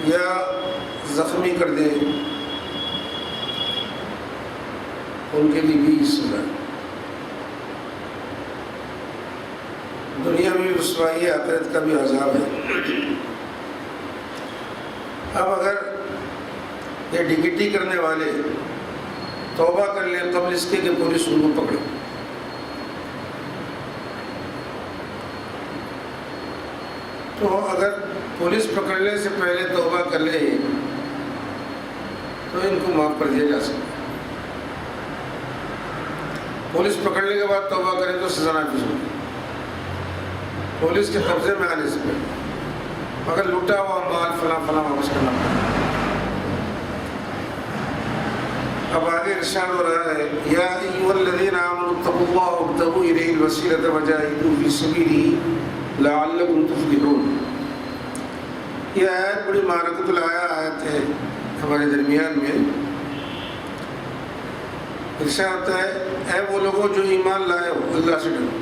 یا زخمی کر دے ان کے لیے بھی سزا ہے۔ دنیا میں بھی رسوائی ہے، آخرت کا بھی عذاب ہے۔ اب اگر یہ ڈکیٹی کرنے والے توبہ کر لیں قبل اس کے کہ پولیس ان کو پکڑے، تو اگر پولیس پکڑنے سے پہلے توبہ کر لے تو ان کو معاف کر دیا جا سکتا ہے۔ پولیس پکڑنے کے بعد توبہ کرے تو سزا نافذ ہوگی پولیس کے قبضے میں آنے سے پہلے، مگر لوٹا ہوا مال فلاں فلاں واپس کرنا پڑتا ہے۔ اب آگے ارشاد ہو رہا ہے یا ایھا الذین آمنوا اتقوا اللہ وابتغوا الیہ الوسیلۃ وجاہدوا فی سبیلہ لعلکم تفلحون۔ یہ آیت بڑی معرکۃ الآیہ آیت ہے ہمارے درمیان میں۔ ارشاد ہوتا ہے اے وہ لوگوں جو ایمان لائے ہو، اللہ سے ڈرو،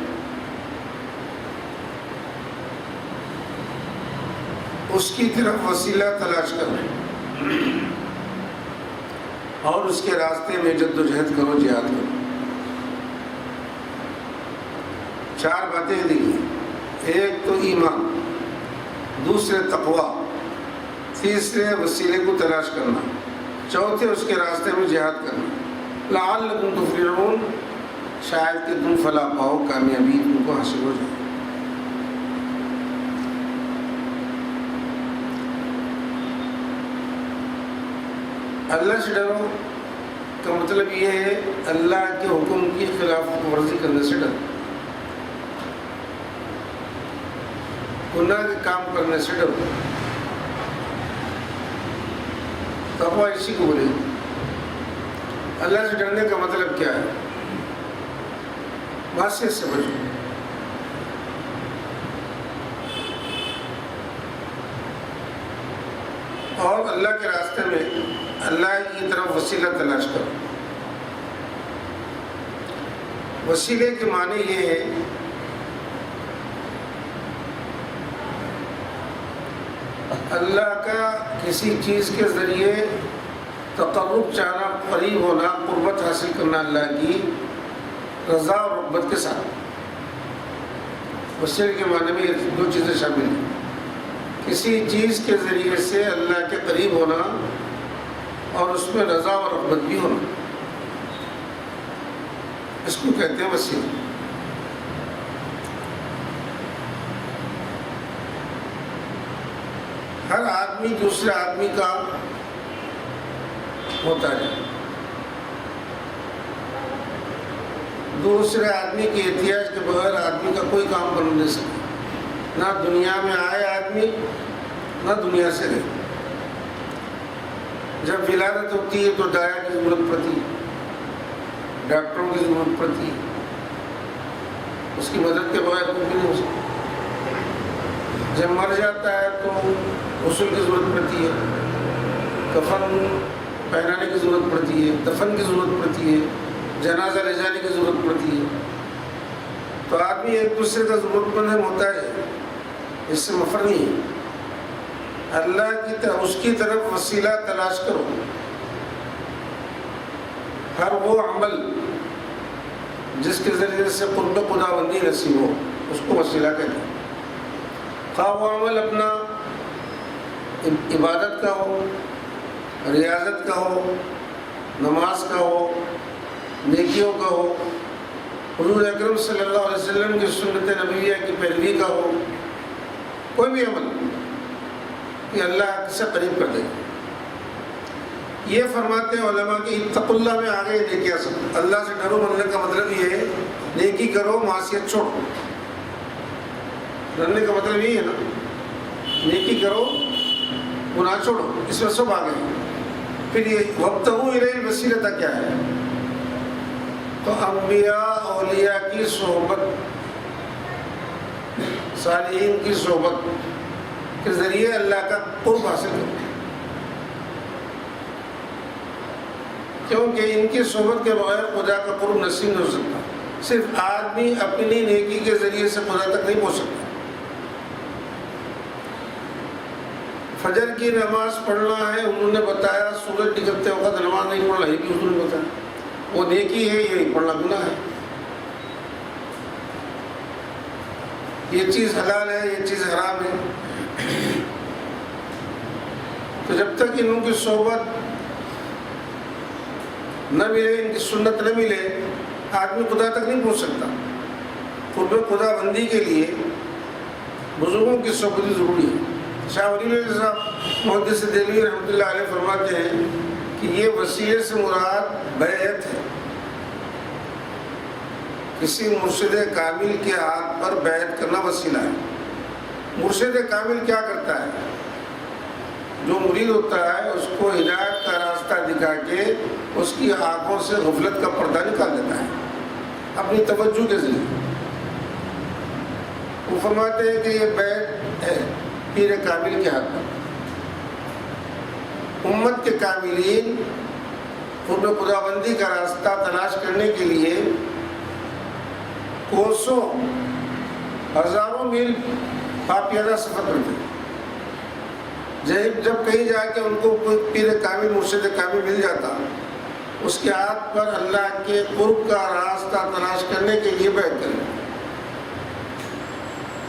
اس کی طرف وسیلہ تلاش کرو اور اس کے راستے میں جد و جہد کرو، جہاد کرو۔ 4 باتیں دیکھیں، ایک تو ایمان، دوسرے تقوی، تیسرے وسیلے کو تلاش کرنا، چوتھے اس کے راستے میں جہاد کرنا۔ لعلکم تفلحون، شاید کہ تم فلاح پاؤ، کامیابی تم کو حاصل ہو جائے۔ اللہ سے ڈرو کا مطلب یہ ہے اللہ کے حکم کی خلاف ورزی کرنے سے ڈرو، گناہ کے کام کرنے سے ڈرو۔ تقویٰ اسی کو بولے۔ اللہ سے ڈرنے کا مطلب کیا ہے؟ معصیت سے بچو، اور اللہ کے راستے میں اللہ کی طرف وسیلہ تلاش کرو۔ وسیلے کے معنی یہ ہے اللہ کا کسی چیز کے ذریعے تقرب چاہنا، قریب ہونا، قربت حاصل کرنا اللہ کی رضا اور رغبت کے ساتھ۔ وسیلے کے معنی میں یہ 2 چیزیں شامل ہیں، کسی چیز کے ذریعے سے اللہ کے قریب ہونا اور اس میں رضا اور رغبت بھی ہونا، اس کو کہتے ہیں وسیلہ۔ ہر آدمی دوسرے آدمی کا ہوتا ہے، دوسرے آدمی کے احتیاج کے بغیر آدمی کا کوئی کام بن نہیں سکتا، نہ دنیا میں آئے آدمی نہ دنیا سے گئے۔ جب ولادت ہوتی ہے تو دایا کی ضرورت پڑتی ہے، ڈاکٹروں کی ضرورت پڑتی ہے، اس کی مدد کے بغیر کچھ بھی نہیں ہو سکتا۔ جب مر جاتا ہے تو غسل کی ضرورت پڑتی ہے، کفن پہنانے کی ضرورت پڑتی ہے، دفن کی ضرورت پڑتی ہے، جنازہ لے جانے کی ضرورت پڑتی ہے۔ تو آدمی ایک دوسرے کا ضرورت مند ہوتا ہے، اس سے مفر نہیں ہے۔ اللہ کی طرف، اس کی طرف وسیلہ تلاش کرو۔ ہر وہ عمل جس کے ذریعے سے قرب خداوندی نصیب ہو اس کو وسیلہ کہتے ہیں، خواہ وہ عمل اپنا عبادت کا ہو، ریاضت کا ہو، نماز کا ہو، نیکیوں کا ہو، حضور اکرم صلی اللہ علیہ وسلم کی سنت نبویہ کی پیروی کا ہو، کوئی بھی عمل یہ اللہ سے قریب کر دے۔ یہ فرماتے ہیں علماء کہ اتقوا اللہ میں آگے نیکیاں سب، اللہ سے ڈرو بننے کا مطلب یہ ہے نیکی کرو، معصیت چھوڑو۔ ڈرنے کا مطلب یہ ہے نا، نیکی کرو، گناہ چھوڑو، اس میں سب آگے ہیں۔ پھر یہ وابتغوا الیہ الوسیلۃ کیا ہے؟ تو انبیاء اولیاء کی صحبت، صالحین کی صحبت کے ذریعے اللہ کا قرب حاصل کرو، کیونکہ ان کی صحبت کے بغیر خدا کا قرب نصیب نہیں ہو سکتا۔ صرف آدمی اپنی نیکی کے ذریعے سے خدا تک نہیں پہنچ سکتا۔ فجر کی نماز پڑھنا ہے، انہوں نے بتایا سورج نکلتے وقت نماز نہیں پڑھنا، یہ بھی حضور نے بتایا، وہ نیکی ہے، یہ پڑھنا گناہ ہے، یہ چیز حلال ہے، یہ چیز حرام ہے۔ تو جب تک ان کی صحبت نہ ملے، ان کی سنت نہ ملے، آدمی خدا تک نہیں پہنچ سکتا۔ قرب خدا بندی کے لیے بزرگوں کی صحبت ضروری ہے۔ شاہ ولی اللہ صاحب محدث دہلوی رحمۃ اللہ علیہ فرماتے ہیں کہ یہ وسیلے سے مراد بیعت ہے، کسی مرشد کامل کے ہاتھ پر بیعت کرنا وسیلہ ہے۔ مرشد کامل کیا کرتا ہے؟ جو مرید ہوتا ہے اس کو ہدایت کا راستہ دکھا کے اس کی آنکھوں سے غفلت کا پردہ نکال دیتا ہے اپنی توجہ کے ذریعے۔ وہ فرماتے ہیں کہ یہ بیعت ہے پیر کامل کے ہاتھ پر۔ امت کے کاملین قرب خدا بندی کا راستہ تلاش کرنے کے لیے کوسوں ہزاروں میل پاپیادہ سفر کرتے ہیں۔ جب کہیں جا کے ان کو کوئی پیر کامل مرشد کامل مل جاتا، اس کے ہاتھ پر اللہ کے قرب کا راستہ تلاش کرنے کے لیے بیعت کریں،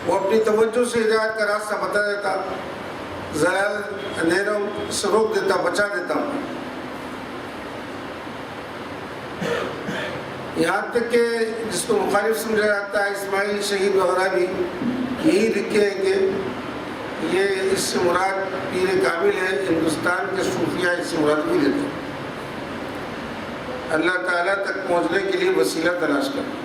وہ اپنی توجہ سے ہدایت کا راستہ بتا دیتا، ضلال اندھیروں سے روک دیتا، بچا دیتا۔ یہاں تک کہ جس کو مخالف سمجھا جاتا ہے اسماعیل شہید وغیرہ بھی یہی لکھے ہیں کہ یہ اس سے مراد پیر کامل ہے۔ ہندوستان کے صوفیہ اس سے مراد بھی لیتے ہیں، اللہ تعالیٰ تک پہنچنے کے لیے وسیلہ تلاش کریں۔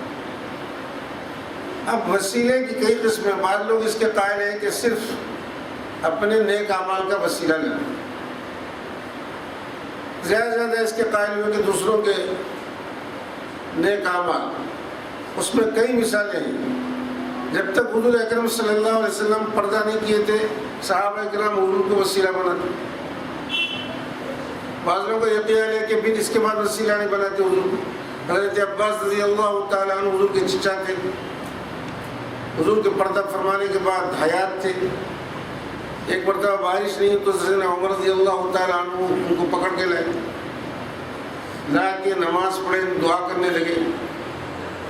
اب وسیلے کی کئی قسمیں، بعض لوگ اس کے قائل ہیں کہ صرف اپنے نیک اعمال کا وسیلہ لینا، زیادہ سے زیادہ اس کے قائل ہوئے کہ دوسروں کے نیک اعمال، اس میں کئی مثالیں ہیں۔ جب تک حضور اکرم صلی اللہ علیہ وسلم پردہ نہیں کیے تھے، صحابہ کرام حضور کو وسیلہ بناتے۔ بعض لوگوں کا یہ خیال ہے کہ پھر اس کے بعد وسیلہ نہیں بناتے حضور کو۔ حضرت عباس رضی اللہ تعالیٰ عنہ حضور کے چچا تھے، حضور کے پردہ فرمانے کے بعد حیات تھے۔ ایک مرتبہ بارش نہیں تو سیدنا عمر رضی اللہ تعالیٰ عنہ ان کو پکڑ کے لائے، لا کے نماز پڑھے، دعا کرنے لگے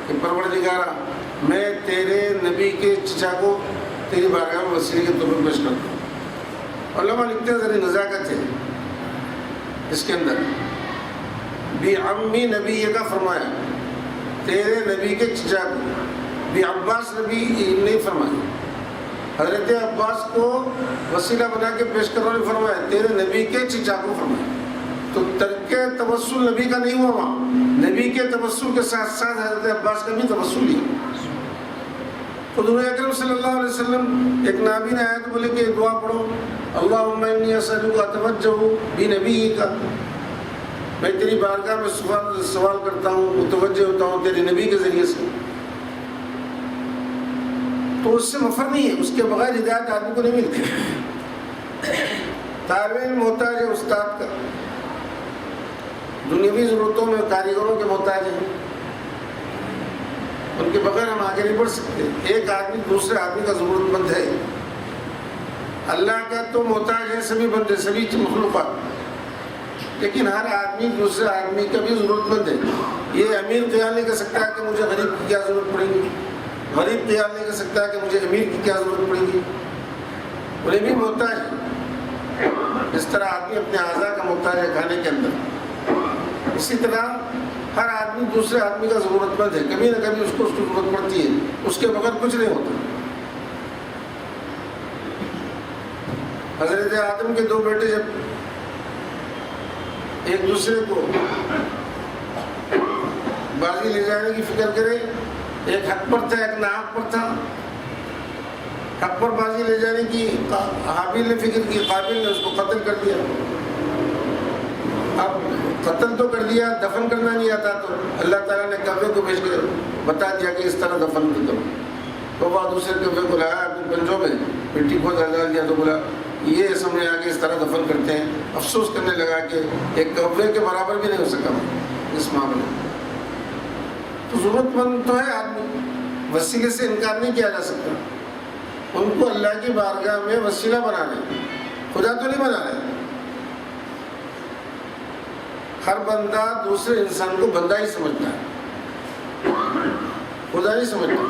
کہ پروردگارا میں تیرے نبی کے چچا کو تیری بارگاہ میں وسیلے کے طور پر پیش کرتا ہوں۔ علماء لکھتے ہیں ذرا نزاکت ہے اس کے اندر، بی عمی نبی کا فرمایا، تیرے نبی کے چچا کو، بی عباس نبی نہیں فرمایا۔ حضرت عباس کو وسیلہ بنا کے پیش کرنے فرمایا، تیرے نبی کے چچا کو فرمایا۔ تو ترک توسل نبی کا نہیں ہوا وہاں، نبی کے توسل کے ساتھ ساتھ حضرت عباس کا بھی توسل ہی۔ حضور اکرم صلی اللہ علیہ وسلم ایک نابین آیا تو بولے کہ دعا پڑھو، اللہم انی اسألک اتوجہ بنبیک، میں تیری بارگاہ میں سوال کرتا ہوں، متوجہ ہوتا ہوں تیرے نبی کے ذریعے سے۔ تو اس سے مفر نہیں ہے، اس کے بغیر ہدایت آدمی کو نہیں ملتی۔ طالب علم محتاج ہے استاد کا، دنیاوی ضرورتوں میں کاریگروں کے محتاج ہیں، ان کے بغیر ہم آگے نہیں بڑھ سکتے۔ ایک آدمی دوسرے آدمی کا ضرورت مند ہے، اللہ کا تو محتاج ہے سبھی بندے، سبھی مخلوقات، لیکن ہر آدمی دوسرے آدمی کا بھی ضرورت مند ہے۔ یہ امیر خیال نہیں کر سکتا کہ مجھے غریب کی کیا ضرورت پڑے گی، غریب خیال نہیں کر سکتا کہ مجھے امیر کی کیا ضرورت پڑے گی، انہیں بھی محتاج ہے۔ اس طرح آدمی اپنے اعضاء کا محتاج ہے کھانے کے اندر، اسی طرح ہر آدمی دوسرے آدمی کا ضرورت مند ہے، کبھی نہ کبھی اس کو اس کی ضرورت پڑتی ہے، اس کے بغیر کچھ نہیں ہوتا۔ حضرت آدم کے دو بیٹے جب ایک دوسرے کو بازی لے جانے کی فکر کرے، ایک حق پر تھا ایک ناحق پر تھا، حق پر بازی لے جانے کی حابیل نے فکر کی، قابیل نے اس کو قتل کر دیا۔ اب قتل تو کر دیا، دفن کرنا نہیں آتا، تو اللہ تعالیٰ نے کعبے کو بھیج کے بتا دیا کہ اس طرح دفن کر دو۔ تو وہ دوسرے کعبے کو لایا اپنے پنجوں میں، مٹی کو ڈال دیا، تو بولا یہ سمجھ آ کے اس طرح دفن کرتے ہیں۔ افسوس کرنے لگا کہ ایک کعبے کے برابر بھی نہیں ہو سکا اس معاملے میں۔ تو ضرورت مند تو ہے آدمی، وسیلے سے انکار نہیں کیا جا سکتا۔ ان کو اللہ کی بارگاہ میں وسیلہ بنا لیں، خدا تو نہیں بنا رہے. ہر بندہ دوسرے انسان کو بندہ ہی سمجھتا ہے, خدا نہیں سمجھتا.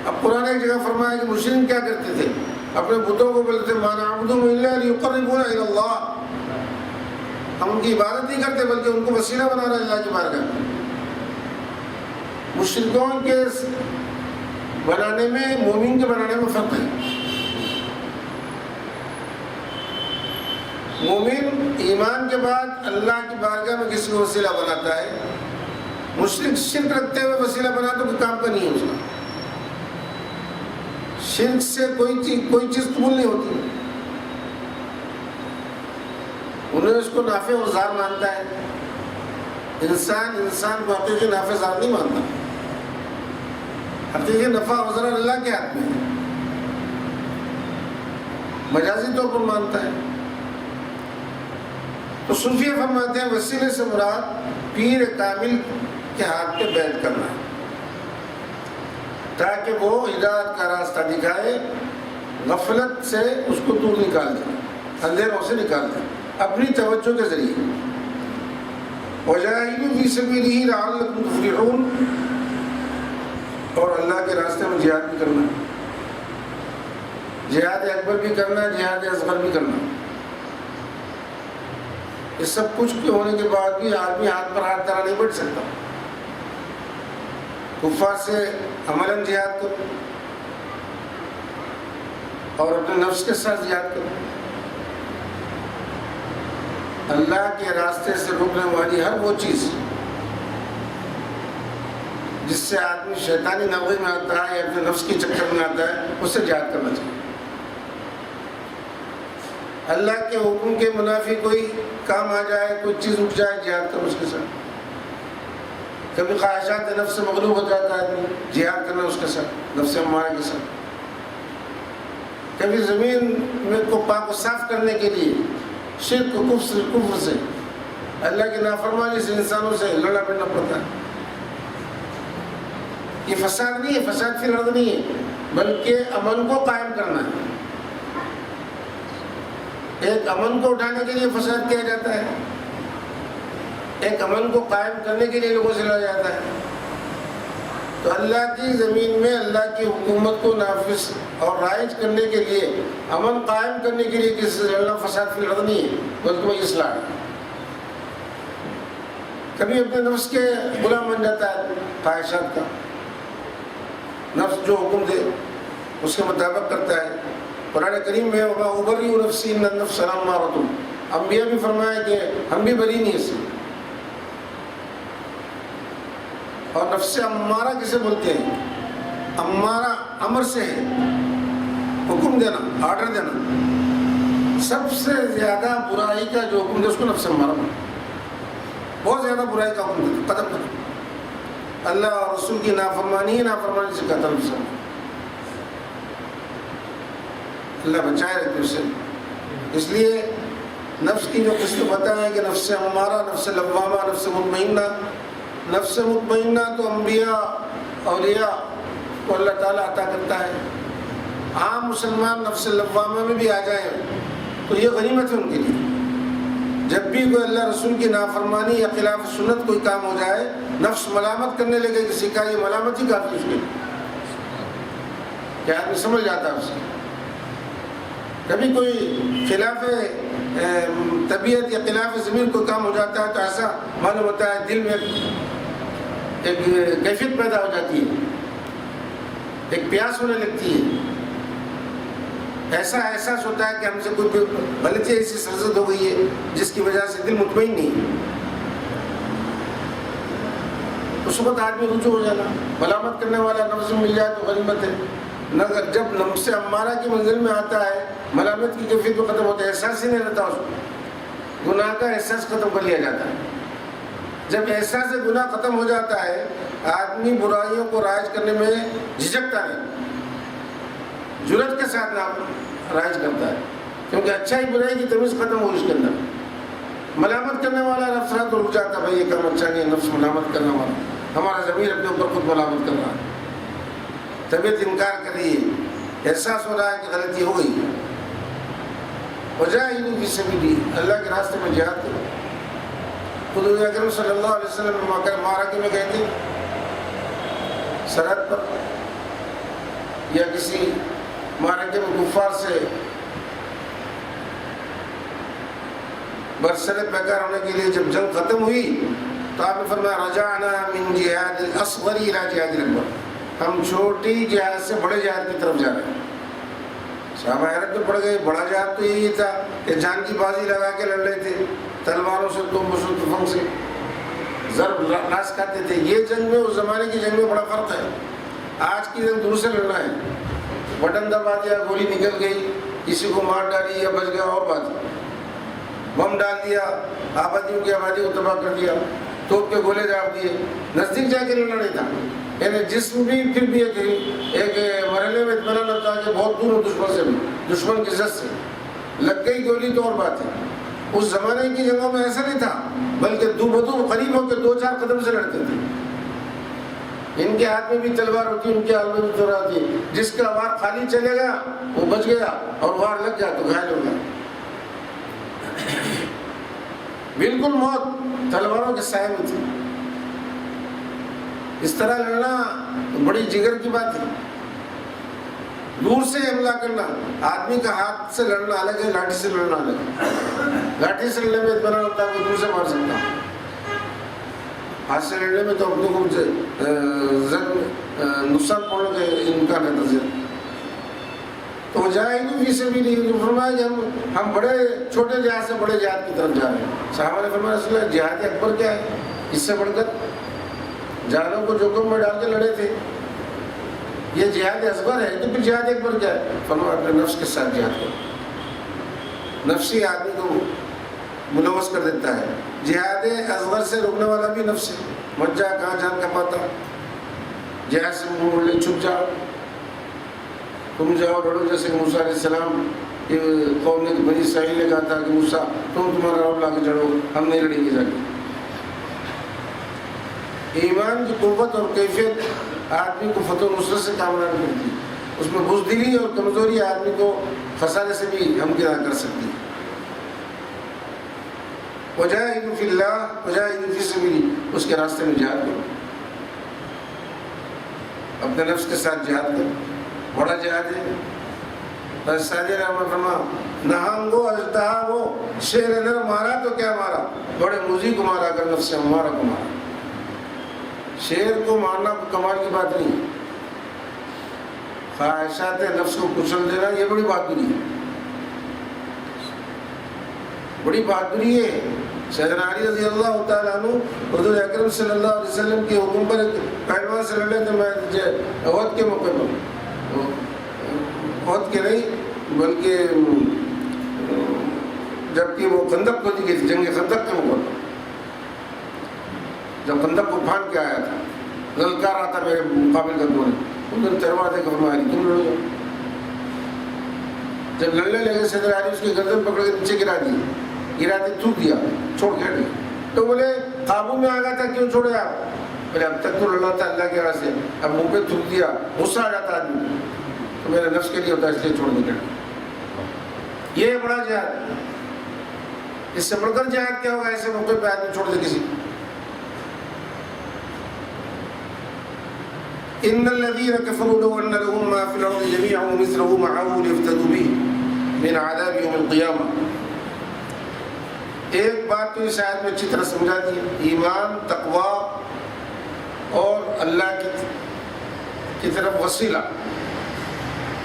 اب قرآن ایک جگہ فرمایا کہ مشرک کیا کرتے تھے, اپنے بتوں کو بولتے تھے ما نعبدهم الا ليقربونا الى اللہ, ہم ان کی عبادت نہیں کرتے بلکہ ان کو وسیلہ بنا رہے ہیں اللہ کی بارگاہ میں. مشرکوں کے بنانے میں مومن کے بنانے میں فرق ہے. مومن ایمان کے بعد اللہ کی بارگاہ میں کسی کو وسیلہ بناتا ہے. مشرک شرک رکھتے ہوئے وسیلہ بنا تو کوئی کام کا نہیں ہے اس کا. شرک سے کوئی چیز قبول نہیں ہوتی. انہیں اس کو نافع و ضار مانتا ہے. انسان کو حقیقی نافع ضار نہیں مانتا. حقیقی نفع و ضرر اللہ کے ہاتھ میں ہے, مجازی طور پر مانتا ہے. تو صوفیہ فرماتے ہیں وسیلے سے مراد پیر کامل کے ہاتھ پہ بیعت کرنا ہے تاکہ وہ ہدایت کا راستہ دکھائے, غفلت سے اس کو دور نکال دے, اندھیروں سے نکال دے اپنی توجہ کے ذریعے. وَجَاهِدُوا فِي سَبِيلِهِ لَعَلَّكُمْ تُفْلِحُونَ, اور اللہ کے راستے میں جہاد بھی کرنا ہے. جہاد اکبر بھی کرنا ہے, جہاد اصغر بھی کرنا ہے. یہ سب کچھ ہونے کے بعد بھی آدمی ہاتھ پر ہاتھ دھرا نہیں بیٹھ سکتا. کفار سے عملاً جہاد کرو اور اپنے نفس کے ساتھ جہاد کرو. اللہ کے راستے سے روکنے والی ہر وہ چیز جس سے آدمی شیطانی نغوے میں آتا ہے یا اپنے نفس کی چکر میں آتا ہے, اس سے جہاد کرنا چاہیے. اللہ کے حکم کے منافی کوئی کام آ جائے, کوئی چیز اٹھ جائے, جہاد کرو اس کے ساتھ. کبھی خواہشات نفس سے مغلوب ہو جاتا ہے آدمی, جہاد کرنا اس کے ساتھ, نفس امارہ کے ساتھ. کبھی زمین میں کو پاک و صاف کرنے کے لیے شرک و کفر سے, اللہ کی نافرمانی سے انسانوں سے لڑنا پڑنا پڑتا ہے. یہ فساد نہیں ہے, فساد فی الارض نہیں ہے, بلکہ امن کو قائم کرنا ہے. ایک امن کو اٹھانے کے لیے فساد کیا جاتا ہے, ایک امن کو قائم کرنے کے لیے لوگوں سے لڑا جاتا ہے. تو اللہ کی زمین میں اللہ کی حکومت کو نافذ اور رائج کرنے کے لیے, امن قائم کرنے کے لیے کسی سے لڑنا فساد فی الارض نہیں ہے, بلکہ وہ اصلاح ہے. کبھی اپنے نفس کے غلام بن جاتا ہے, خواہشات کا. نفس جو حکم دے اس کے مطابق کرتا ہے. قرآن کریم میں وما ابرئ نفسی ان النفس لامارۃ, انبیاء بھی فرمایا کہ ہم بھی بری نہیں اس سے. اور نفس امارہ کسے بولتے ہیں؟ امارہ امر سے ہے, حکم دینا, آرڈر دینا. سب سے زیادہ برائی کا جو حکم دے اس کو نفس امارہ بولتے ہیں. بہت زیادہ برائی کا حکم دے, قدم کرو. اللہ اور رسول کی نافرمانی سے کہتا نفس. اللہ بچائے رکھتے اس سے. اس لیے نفس کی جو قسم پتہ ہے کہ نفس امارہ, نفس لوامہ, نفس مطمئنہ. نفس مطمئنہ تو انبیاء اولیاء کو اللہ تعالیٰ عطا کرتا ہے. عام مسلمان نفس لوامہ میں بھی آ جائیں تو یہ غنیمت ہے ان کے لیے. جب بھی کوئی اللہ رسول کی نافرمانی یا خلاف سنت کوئی کام ہو جائے, نفس ملامت کرنے لگے کسی کا, یہ ملامت ہی کافی اس کے لیے, کیا آدمی سمجھ جاتا ہے اس سے. کبھی کوئی خلاف طبیعت یا خلاف زمین کوئی کام ہو جاتا ہے تو ایسا معلوم ہوتا ہے دل میں ایک کیفیت پیدا ہو جاتی ہے, ایک پیاس ہونے لگتی ہے. ایسا احساس ہوتا ہے کہ ہم سے کوئی غلطی ایسی سرزد ہو گئی ہے جس کی وجہ سے دل مطمئن نہیں. اس وقت آدمی رجوع ہو جانا, ملامت کرنے والا نفس مل جائے تو غنیمت ہے. مگر جب نفس امارہ کی منزل میں آتا ہے, ملامت کی کیفیت تو ختم ہوتا ہے, احساس ہی نہیں رہتا اس کو, گناہ کا احساس ختم کر لیا جاتا ہے. جب احساس گناہ ختم ہو جاتا ہے, آدمی برائیوں کو رائج کرنے میں جھجکتا نہیں, جرأت کے ساتھ نام رائج کرتا ہے, کیونکہ اچھائی برائی کی تمیز ختم ہو اس کے اندر. ملامت کرنے والا نفس تو رک جاتا, بھائی یہ کام اچھا نہیں ہے. نفس ملامت کرنے والا, ہمارا ضمیر اپنے اوپر خود ملامت کر رہا ہے, طبیعت انکار کر رہی ہے, احساس ہو رہا ہے کہ غلطی ہو گئی. وجاہدوا فی سبیلہ، اللہ کے راستے میں جہاد کرو. حضور اکرم صلی اللہ علیہ وسلم معرکے میں گئے تھے، سرحد پر یا کسی معرکے میں کفار سے برسر پیکار ہونے کے لیے جب جنگ ختم ہوئی تو آپ نے فرمایا رجعنا من جہاد الاصغر الى جہاد الاکبر، ہم چھوٹی جہاد سے بڑے جہاد کی طرف جا رہے ہیں. صحابہ حیرت میں پڑ گئے، بڑا جہاد تو یہی تھا کہ جان کی بازی لگا کے لڑ رہے تھے، تلواروں سے، توپوں سے، تفنگ سے ضرب لاش کھاتے تھے. یہ جنگ میں اس زمانے کی جنگ میں بڑا فرق ہے. آج کی جنگ دور سے لڑنا ہے، بٹن دبا دیا، گولی نکل گئی، کسی کو مار ڈالی یا بچ گیا اور بات، بم ڈال دیا، آبادیوں کی آبادی کو تباہ کر دیا، توپ کے گولے ڈال دیے. نزدیک جا کے لڑنا نہیں تھا، یعنی جسم بھی پھر بھی ایک مرحلے میں اطمینان ہوتا ہے کہ بہت دور ہو دشمن سے، بھی دشمن کی زد سے لگ گئی گولی تو اور بات ہے. اس زمانے کی جنگوں میں ایسا نہیں تھا، بلکہ دو بدو قریب ہو کے 2-4 قدم سے لڑتے تھے. ان کے ہاتھ میں بھی تلوار ہوتی، ان کے ہاتھ میں بھی تلوار ہوتی، جس کا وار خالی چلے گیا وہ بچ گیا اور وار لگ گیا تو گھائل ہو گیا. بالکل موت تلواروں کے سائے میں تھی. اس طرح لڑنا بڑی جگر کی بات ہے. دور سے حملہ کرنا، آدمی کا ہاتھ سے لڑنا الگ ہے، لاٹھی سے لڑنا الگ ہے. لاٹھی سے لڑنے میں اطمینان ہوتا ہے کہ دور سے مار سکتا ہے، ہاتھ سے لڑنے میں تو اپنے کو نقصان پہنچنے کا امکان رہتا ہے. تو جاہدوا فی سبیلہ، جو فرمایا کہ ہم بڑے چھوٹے جہاد سے بڑے جہاد کی طرف جا رہے ہیں. صحابہ نے فرمایا رسول اللہ جہاد اکبر کیا ہے؟ اس سے بڑھ کر جانوں کو جوخم میں ڈال کے لڑے تھے، یہ جہاد اصغر ہے تو پھر جہاد اکبر کیا ہے؟ فرمایا اپنے نفس کے ساتھ جہاد کرو. نفسی آدمی کو ملوث کر دیتا ہے. جہاد اصغر سے روکنے والا بھی نفس ہے. مت جا، کہاں جان کا پاتا، جہاد سے منہ موڑ لے، چھپ جاؤ، تم جاؤ لڑو. جیسے موسیٰ علیہ السلام کی قوم نے، بنی اسرائیل نے کہا تھا کہ موسیٰ تم تمہارا رب لا کے چڑھو، ہم نہیں لڑیں گے جا کے. ایمان کی قوت اور کیفیت آدمی کو فتح و نصرت سے کامران کرتی ہے. اس میں بزدلی اور کمزوری آدمی کو خسارے سے بھی ہمکنار کر سکتی ہے. وجاہدوا فی اللہ وجاہدوا فی سبیلہ، اس کے راستے میں جہاد کرو، اپنے نفس کے ساتھ جہاد کرو. بڑا جہاد ہے. سادی رحمہ فرما نہنگو اجتہابو، شیر نر مارا تو کیا مارا، بڑے موزی کو مارا کر نفس ہمارا کو مارا. شیر کو مارنا کمال کی بات نہیں، خواہشات نفس کو کچل دینا یہ بڑی بہادری ہے. بڑی بہادری ہے. سیدنا علی رضی اللہ تعالیٰ عنہ حضور اکرم صلی اللہ علیہ وسلم کے حکم پر پہلوان سے لڑے تھے. میں احد کے موقع پر، احد کے نہیں بلکہ جبکہ وہ خندق کو دی گئی تھی، جنگ خندق کے موقع پر، جب خندق کو پھاند کے آیا تھا، للکار آتا میرے مقابل کرنے، انہوں نے تلوار دے کر فرمایا تم لڑو. جب لڑنے لگے سیدنا علی اس کی گردن پکڑ کے نیچے گرا دی، تھوک دیا، چھوڑ کے ہٹ گئے. تو بولے قابو میں آ گیا تھا، کیوں چھوڑے آپ؟ بولے اب تک تو لڑا تھا اللہ کے راہ سے، اب منہ پہ تھوک دیا، غصہ آ جاتا آدمی تو میرے نفس کے لیے ہوتا ہے، اس لیے چھوڑ دیا. یہ بڑا جہاد. اس سے بڑھ کر جہاد کیا ہوگا؟ ایسے موقع پہ آدمی چھوڑ دے کسی. ان الذين كفروا لو ان لهم ما في الارض جميعا ومثله معه ليفتدوا به من عذاب يوم القيامه. ایک بات تو اس آیت میں اچھی طرح سمجھا دی، ایمان، تقوی اور اللہ کی طرف وسیلہ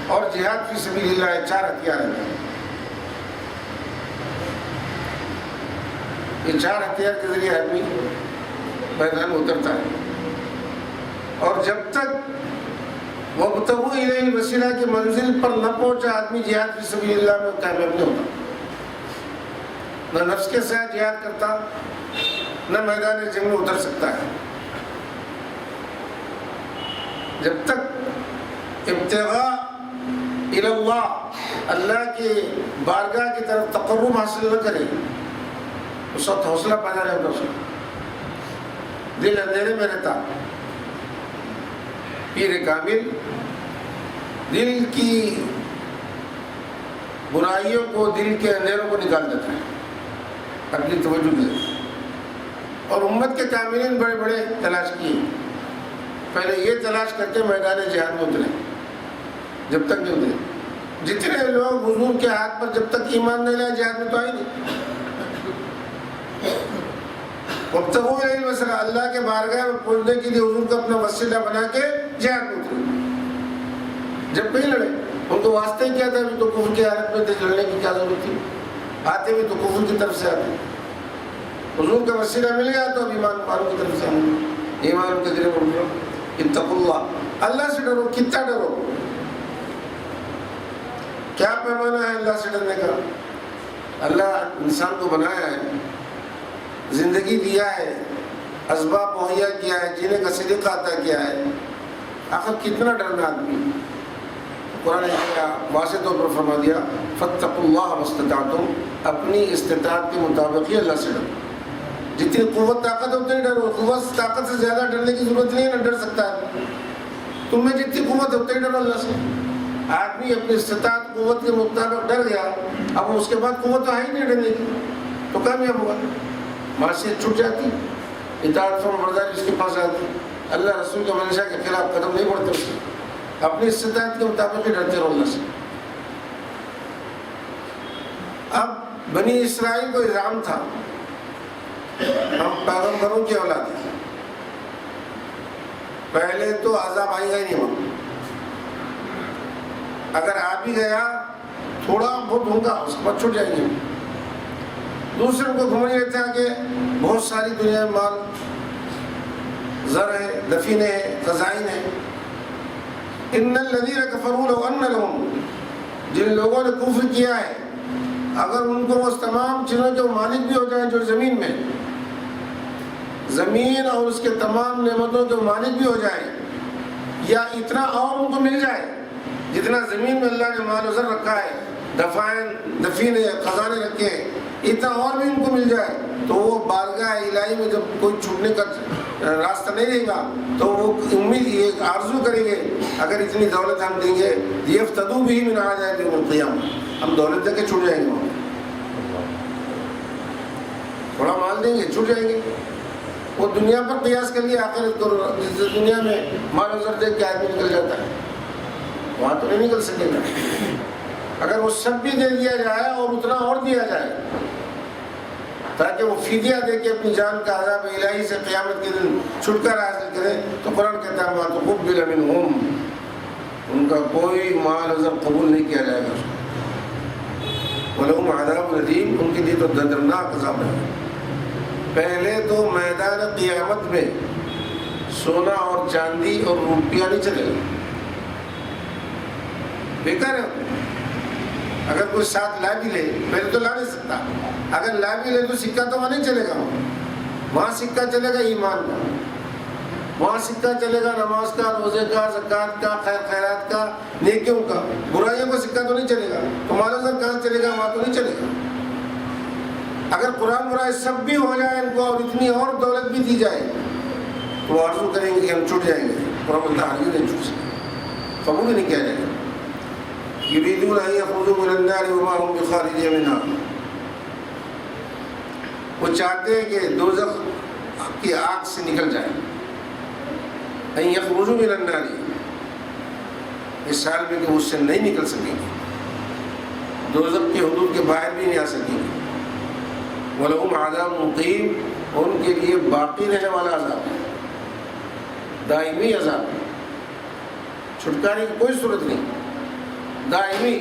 اور جہاد فی سبیل اللہ، 4 ہتھیار ہیں. یہ 4 ہتھیار کے ذریعے آدمی میدان میں اترتا ہے. اور جب تک وابتغوا الیہ الوسیلہ کی منزل پر نہ پہنچا آدمی جہاد فی سبیل اللہ میں کامیاب نہیں ہوتا. نہ نفس کے ساتھ جہاد کرتا، نہ میدان جنگ میں اتر سکتا ہے. جب تک ابتغاء الی اللہ، اللہ کی بارگاہ کی طرف تقرب حاصل نہ کرے، اس وقت حوصلہ پیدا نہیں ہوتا. دل اندھیرے میں رہتا. پیر کامل دل کی برائیوں کو، دل کے اندھیروں کو نکال دیتا ہے اپنی توجہ کے ذریعے۔ اور امت کے کاملین بڑے بڑے تلاش کیے، پہلے یہ تلاش کر کے میدان جہاد میں اترے، جب تک نہیں اترے۔ جتنے لوگ حضور کے ہاتھ پر جب تک ایمان نہیں لائے جہاد میں تو آئے نہیں۔ وابتغوا الیہ الوسیلہ، اللہ کے بارگاہ میں پہنچنے کے لیے حضور کو اپنا وسیلہ بنا کے جہاد میں اترے، جب نہیں لڑے۔ ان کو واسطے ہی کیا تھا، ابھی تو کفر کی حالت میں تھے، لڑنے کی کیا ضرورت تھی؟ آتے بھی تو کفر کی طرف سے آتے، حضور کا وسیلہ مل گیا تو اب ایمان والوں کی طرف سے آئیں، ایمان کے ذریعے اٹھو۔ اتقوا اللہ، اللہ سے ڈرو۔ کتنا ڈرو؟ کیا پیمانہ ہے اللہ سے ڈرنے کا؟ اللہ انسان کو بنایا ہے، زندگی دیا ہے، اسباب مہیا کیا ہے، جینے کا سلیقہ عطا کیا ہے، آخر کتنا ڈرنا آدمی؟ قرآن نے واضح طور پر فرما دیا فاتقوا اللہ ما استطعتم، اپنی استطاعت کے مطابق ہی اللہ سے ڈرو۔ جتنی قوت طاقت اتنی ڈرو، قوت طاقت سے زیادہ ڈرنے کی ضرورت نہیں ہے، نہ ڈر سکتا ہے۔ تم میں جتنی قوت ہے اتنی ڈرو اللہ سے۔ آدمی اپنی استطاعت قوت کے مطابق ڈر گیا، اب اس کے بعد قوت تو ہے ہی نہیں ڈرنے کی، تو کامیاب ہوگا۔ معصیت چھوٹ جاتی، اطاعت فرمانبرداری اس کے پاس آتی، اللہ رسول کے منشا کے خلاف قدم نہیں بڑھتے اس سے، اپنی استطاعت کے مطابق ہی ڈرتے رہو اللہ سے۔ اب بنی اسرائیل کو الزام تھا ہم پیغمبروں کی اولاد ہیں، پہلے تو عذاب آئے گا ہی نہیں، وہاں اگر آ بھی گیا تھوڑا بہت ہوگا، اس کے بعد چھوٹ جائیں گے۔ دوسرے کو گھومنے لیتے ہیں کہ بہت ساری دنیا میں مال زر ہے، دفینے ہیں، خزائن ہیں۔ ان الذین کفروا لو ان لهم، جن لوگوں نے کفر کیا ہے اگر ان کو وہ تمام چیزوں کے مالک بھی ہو جائیں جو زمین میں، زمین اور اس کے تمام نعمتوں کے مالک بھی ہو جائیں، یا اتنا اور ان کو مل جائے جتنا زمین میں اللہ نے مال و زر رکھا ہے، دفینے خزانے رکھے ہیں، اتنا اور بھی ان کو مل جائے، تو وہ بارگاہ الہی میں جب کوئی چھوٹنے کا راستہ نہیں رہے گا تو وہ امید یہ آرزو کریں گے اگر اتنی دولت ہم دیں گے یفتدوا بہ من عذاب یوم القیامہ، ہم دولت دے کے چھوٹ جائیں گے، وہاں تھوڑا مال دیں گے چھوٹ جائیں گے۔ وہ دنیا پر قیاس کر لیا، آخرت کو جس دنیا میں مال و زر دیکھ کے آدمی نکل جاتا ہے، وہاں تو نہیں نکل سکے گا۔ اگر وہ سب بھی دے دیا جائے اور اتنا اور دیا جائے تاکہ وہ فدیہ دے کے اپنی جان کا عذاب الہی سے قیامت کے دن چھٹکارا حاصل کرے، تو قرآن کہتا ہے ما تقبل منہم، ان کا کوئی مال و زر قبول نہیں کیا جائے گا، وَلَهُمْ عَذَابٌ أَلِيمٌ، ان کے لیے تو دردناک عذاب ہے۔ پہلے تو میدان قیامت میں سونا اور چاندی اور روپیہ نہیں چلے گا، بیکار ہے۔ اگر کوئی ساتھ لا بھی لے، پہلے تو لا نہیں سکتا، اگر لا بھی لے تو سکہ تو وہاں نہیں چلے گا، وہاں سکہ چلے گا ایمان کا، وہاں سکہ چلے گا نماز کا، روزے کا، زکوٰۃ کا، خیر خیرات کا، نیکیوں کا۔ برائیوں کا سکہ تو نہیں چلے گا، تو مال و زر کہاں چلے گا؟ وہاں تو نہیں چلے گا۔ اگر قرآن برائے سب بھی ہو جائے ان کو اور اتنی اور دولت بھی دی جائے تو وہ آرزو کریں گے کہ ہم چھوٹ جائیں گے، قرآن بولتا ہے ہرگز نہیں چھوٹ سکے، قبول نہیں کیا جائے گا۔ یریدون ان یخرجوا من النار وما هم بخارجین منها، وہ چاہتے ہیں کہ دوزخ کی آگ سے نکل جائیں، ان یخرجوا من النار، اس حال میں کہ اس سے نہیں نکل سکیں گے، دوزخ کی حدود کے باہر بھی نہیں آ سکیں گے۔ وَلَهُمْ عَذَابٌ مُقِيمٌ، ان کے لیے باقی رہنے والا عذاب ہے، دائمی عذاب ہے، چھٹکارے کی کوئی صورت نہیں، دائمی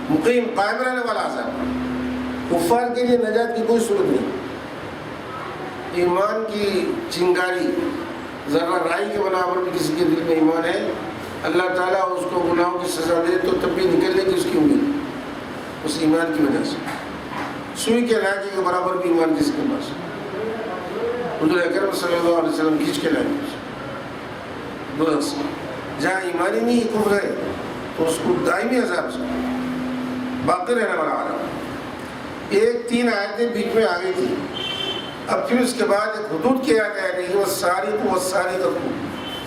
مقیم قائم رہنے والا عذاب۔ کفار کے لیے نجات کی کوئی صورت نہیں۔ ایمان کی چنگاری ذرہ رائی کے برابر بھی کسی کے دل میں ایمان ہے، اللہ تعالیٰ اس کو گناہوں کی سزا دے تو تب بھی نکلنے کی اس کی امید، اس ایمان کی وجہ سے۔ سوئی کے علاقے کے برابر بھی ایمان کسی کے پاس، حضور اکرم صلی اللہ علیہ وسلم کھینچ کے لائے دوزخ سے۔ جہاں ایمانی نہیں کفر ہے تو اس کو دائمی عذاب سے باقی رہنے والا عذاب۔ ایک 3 آیتیں بیچ میں آ گئی تھی، اب پھر اس کے بعد ایک حدود کی آیت آ رہی ہے، والسارق والسارقۃ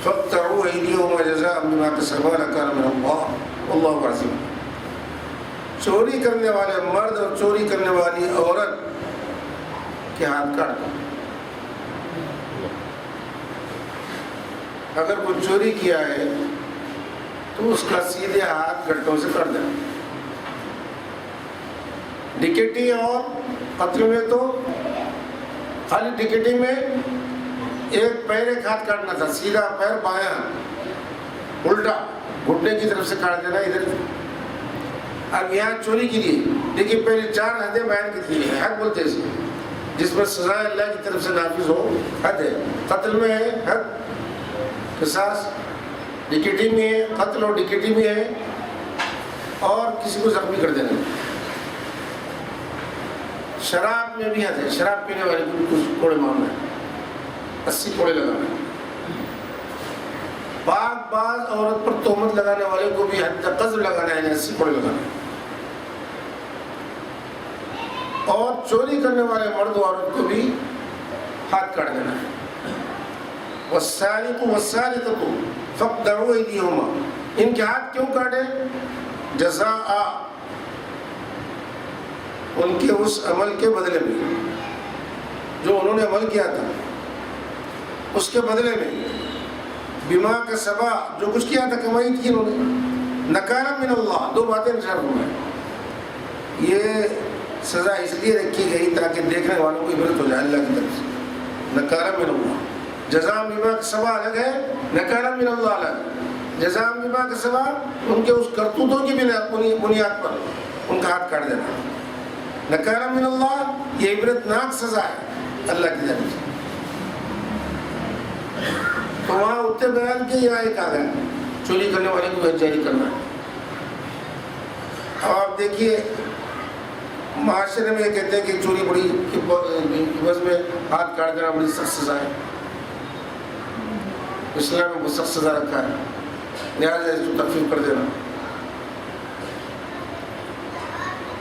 فاقطعوا ایدیہما جزاء بما کسبا نکالا من اللہ واللہ عزیز۔ چوری کرنے والے مرد اور چوری کرنے والی عورت کے ہاتھ کاٹ دو. اگر کوئی چوری کیا ہے تو اس کا سیدھے ہاتھ گھٹوں سے کاٹ دینا. ڈکیٹی اور قتل میں تو خالی ڈکیٹی میں ایک پیر ایک ہاتھ کاٹنا تھا, سیدھا پیر بایاں الٹا گھٹنے کی طرف سے کاٹ دینا ادھر. اب یہاں چوری کے لیے دیکھیے پہلے 4 حدیں بیان کی تھی, حد بولتے ہیں جس میں سزا اللہ کی طرف سے نافذ ہو. حد ہے, قتل میں ہے حد, قصاص, ڈکیٹی میں ہے قتل اور ڈکیٹی میں ہے, اور کسی کو زخمی کر دینا. شراب میں بھی حد ہے, شراب پینے والے کو بھی کچھ کوڑے مارنا ہے, 80 کوڑے لگانا ہے. پاک باز عورت پر تہمت لگانے والے کو بھی حد قذف لگانا ہے, 80 کوڑے لگانا ہے. اور چوری کرنے والے مرد و عورت کو بھی ہاتھ کاٹ دینا ہے. والسارق والسارقۃ فاقطعوا ایدیہما, ان کے ہاتھ کیوں کاٹے؟ جزاء, ان کے اس عمل کے بدلے میں جو انہوں نے عمل کیا تھا اس کے بدلے میں, بما کا سبا, جو کچھ کیا تھا کمائی تھی انہوں نے, نکالا من اللہ. 2 باتیں نشان ہوئے, یہ سزا اس لیے رکھی گئی تاکہ دیکھنے والوں کو عبرت ہو جائے اللہ کی طرف سے. نکالا من اللہ, جزاء بما کا سبا الگ ہے, نکالا من اللہ الگ. جزاء بما کا سبا ان کے اس کرتوتوں کی بنیاد پر ان کا ہاتھ کاٹ دینا. نکالا من اللہ یہ عبرت ناک سزا ہے اللہ کی طرف سے. تو وہاں اتنے بیان کے یہاں ایک آ گیا چوری کرنے والے کو جاری کرنا ہے. اب آپ دیکھیے معاشرے میں یہ کہتے ہیں کہ چوری بڑی بس میں ہاتھ کاٹ دینا بڑی سخت سزا ہے. اسلام میں بہت سخت سزا رکھا ہے, لہٰذا اس کو تخفیف کر دینا.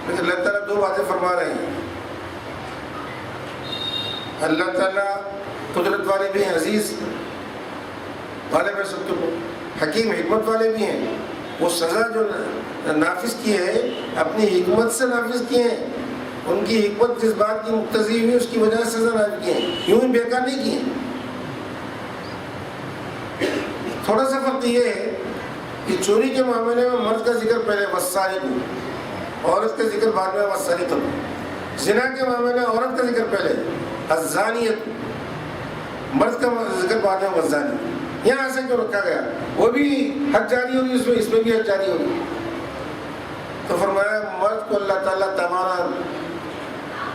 لیکن اللہ تعالیٰ 2 باتیں فرما رہے ہیں. اللہ تعالیٰ قدرت والے بھی ہیں, عزیز غالب ہے سب کے اوپر, حکیم حکمت والے بھی ہیں. وہ سزا جو نافذ کی ہے اپنی حکمت سے نافذ کی ہیں. ان کی حکمت جس بات کی مقتضی ہوئی اس کی وجہ سے سزا نافذ کی ہیں, یوں ہی بیکار نہیں کی ہیں. تھوڑا سا فرق یہ ہے کہ چوری کے معاملے میں مرد کا ذکر پہلے والسارق, عورت کا ذکر بعد میں والسارقۃ. زنا کے معاملے میں عورت کا ذکر پہلے الزانیۃ, مرد کا ذکر بعد میں والزانی. یہاں ایسا کیوں رکھا گیا؟ وہ بھی حد جاری ہوگی اس میں بھی حد جاری ہوگی. تو فرمایا مرد کو اللہ تعالیٰ تمہارا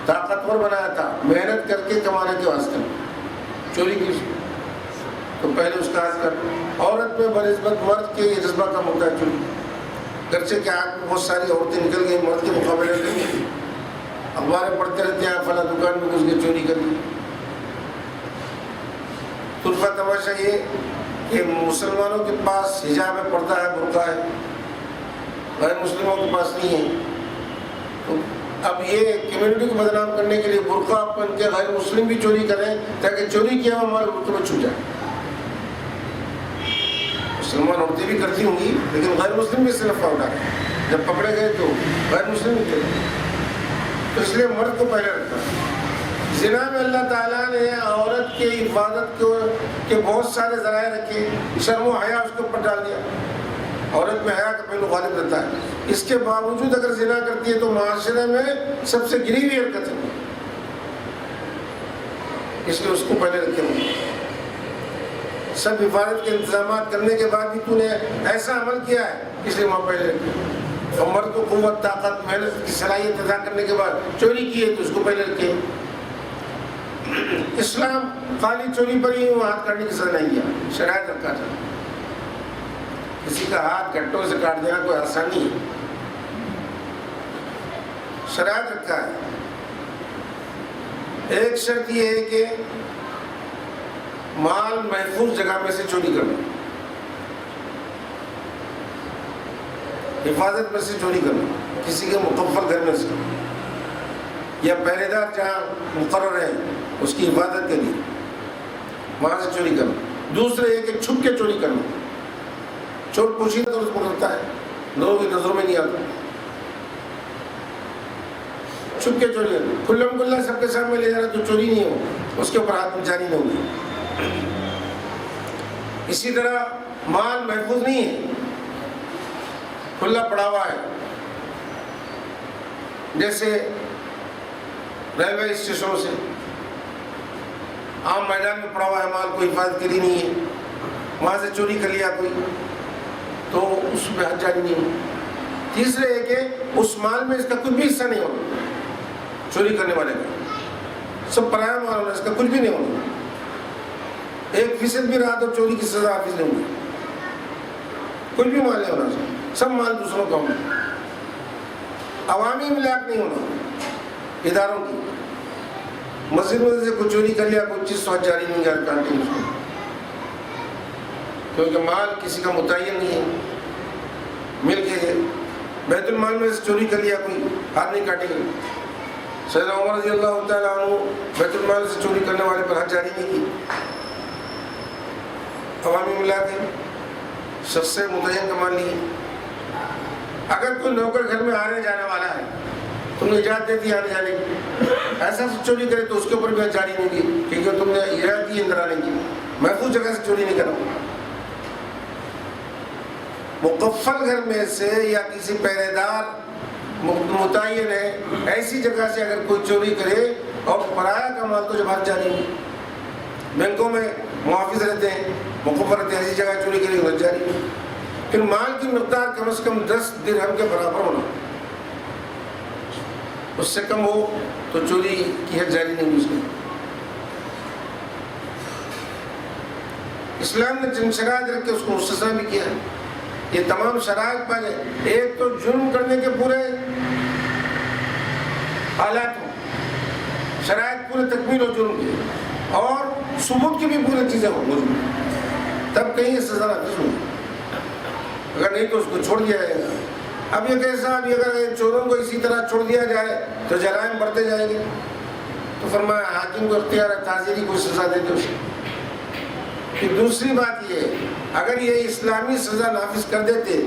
طاقتور بنایا تھا محنت کر کے کمانے کے واسطے, چوری کی تو پہلے اس کا ہاتھ کر. عورت میں بنسبت مرد کے یہ جذبہ کم ہوتا ہے چوری. گرچہ کے ہاتھ میں بہت ساری عورتیں نکل گئی مرد کے مقابلے میں, اخباریں پڑھتے رہتے ہیں فلاں دکان میں گھس کے چوری کر لی. طرفہ تماشا یہ کہ مسلمانوں کے پاس حجاب ہے, پردہ ہے, برقع ہے, غیر مسلموں کے پاس نہیں ہے. تو اب یہ کمیونٹی کو بدنام کرنے کے لیے برقع پہن کے غیر مسلم بھی چوری کریں تاکہ چوری کیا ہوا ہمارے برقع میں چھوٹ جائے. مسلمان عورتیں بھی کرتی ہوں گی لیکن غیر مسلم بھی اس سے نفع اٹھا رہے ہیں. جب پکڑے گئے تو غیر مسلم بھی کرے, تو اس لیے مرد کو پہلے رکھا. زنا میں اللہ تعالیٰ نے عورت کی حفاظت کے بہت سارے ذرائع رکھے. شرم و حیا اس کے اوپر ڈال دیا. عورت میں حیا کا پہلو غالب رہتا ہے. اس کے باوجود اگر زنا کرتی ہے تو معاشرے میں سب سے گری ہوئی حرکت ہے, اس لیے اس کو پہلے رکھے ہوئے. سب حفاظت کے انتظامات کرنے کے بعد بھی تو نے ایسا عمل کیا ہے اس لیے وہاں پہلے رکھے. اور مرد کو قوت, طاقت, محنت کی صلاحیت ادا کرنے کے بعد چوری کی ہے تو اس کو پہلے رکھے. اسلام خالی چوری پر ہی ہاتھ کاٹنے کی سزا نہیں دیا, شرائط رکھا تھا. کسی کا ہاتھ گھٹوں سے کاٹ دینا کوئی آسانی ہے, شرائط رکھا ہے. ایک شرط یہ ہے کہ مال محفوظ جگہ میں سے چوری کرنا, حفاظت میں سے چوری کرنا, کسی کے مقفل گھر میں سے یا پہرے دار جہاں مقرر ہے اس کی حفاظت کے لیے وہاں سے چوری کرنا. دوسرے یہ کہ چھپ کے چوری کرنا, چور پوشیدہ تو اس کو کرتا ہے, لوگوں کی نظروں میں نہیں آتا. چھپ کے چوری کھلم کھلا سب کے سامنے لے جانا تو چوری نہیں ہو، اس کے اوپر ہاتھ جانی نہیں ہوگی۔ اسی طرح مال محفوظ نہیں ہے، کھلا پڑا ہوا ہے، جیسے ریلوے اسٹیشنوں سے عام میدان میں پڑا ہوا ہے مال، کوئی حفاظت کے لیے نہیں ہے، وہاں سے چوری کر لیا کوئی تو اس میں حد جاری نہیں ہو۔ تیسرے ہے کہ اس مال میں اس کا کچھ بھی حصہ نہیں ہوگا، چوری کرنے والے کا سب پرایا مال ہونا، اس کا کچھ بھی نہیں ہوگا، 1% بھی رہا تو چوری کی سزا حافظ نہیں ہوگی، کچھ بھی مال نہیں ہونا، سب مال دوسروں کا ہونا، عوامی ملاک نہیں ہونا، اداروں کی۔ مسجد میں سے کوئی چوری کر لیا، کوئی چیز سوچ جاری نہیں کانٹی اس کو، کیونکہ مال کسی کا متعین نہیں ہے، مل کے بیت المال میں سے چوری کر لیا کوئی ہاتھ نہیں کاٹے گا۔ سیدنا عمر رضی اللہ تعالیٰ عنہ بیت المال سے چوری کرنے والے پر حد جاری نہیں کی، عوامی ملاک ہے، شخص سے متعین کا مال نہیں ہے۔ اگر کوئی نوکر گھر میں آنے جانے والا ہے، تم نے اجازت دے دی آنے جانے کی، ایسا سے چوری کرے تو اس کے اوپر بھی جاری نہیں کی، کیونکہ تم نے اجازت دی اندر آنے کی، محفوظ جگہ سے چوری نہیں کرو۔ مقفل گھر میں سے یا کسی پہرے دار متعین ہے ایسی جگہ سے اگر کوئی چوری کرے اور پرایا کا مال تو جب حد جاری ہو، بینکوں میں محافظ رہتے ہیں، مقفل رہتے ہیں، ایسی جگہ چوری کرے حد جاری ہو، پھر مال کی مقدار کم از کم 10 درہم کے برابر ہونا، اس سے کم ہو تو چوری کی حد جاری نہیں ہوئی۔ اسلام نے جن شرائط رکھ کے اس کو مستثنیٰ بھی کیا ہے۔ یہ تمام شرائط پہلے ایک تو جرم کرنے کے پورے حالات ہوں، شرائط پورے تکمیل ہو جرم کی، اور ثبوت کی بھی پوری چیزیں ہوں موجود، تب کہیں یہ سزا نافذ ہوگی، اگر نہیں تو اس کو چھوڑ دیا جائے گا۔ اب یہ کیسا، اب اگر چوروں کو اسی طرح چھوڑ دیا جائے تو جرائم بڑھتے جائیں گے، تو فرمایا حاکم کو اختیار ہے تعزیری کو سزا دے دے اسے۔ پھر دوسری بات یہ ہے، اگر یہ اسلامی سزا نافذ کر دیتے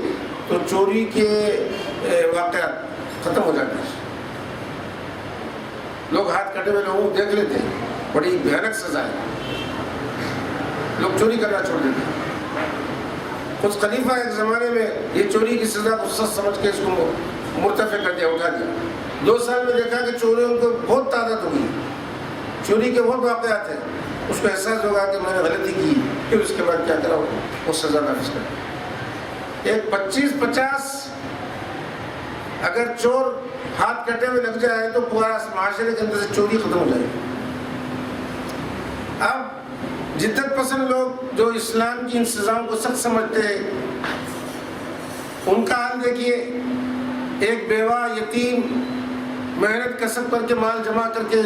تو چوری کے واقعات ختم ہو جاتے ہیں، لوگ ہاتھ کٹے ہوئے لوگوں کو دیکھ لیتے ہیں، بڑی بھیانک سزا ہے، لوگ چوری کرنا چھوڑ دیتے ہیں۔ کچھ خلیفہ ایک زمانے میں یہ چوری کی سزا کو سچ سمجھ کے اس کو مرتفع کر دیا، اٹھا دیا۔ 2 سال میں دیکھا کہ چوریوں کو بہت تعداد ہو گئی، چوری کے بہت واقعات ہیں، اس کو احساس ہوگا کہ میں نے غلطی کی، پھر اس کے بعد کیا کرا، وہ سزا نافذ کر۔ ایک 25-50 اگر چور ہاتھ کٹے ہوئے لگ جائے تو پورا معاشرے کے اندر سے چوری ختم ہو جائے گی۔ اب جدت پسند لوگ جو اسلام کی ان سزاؤں کو سخت سمجھتے ہیں، ان کا حال دیکھیے، ایک بیوہ یتیم محنت کسب کر کے مال جمع کر کے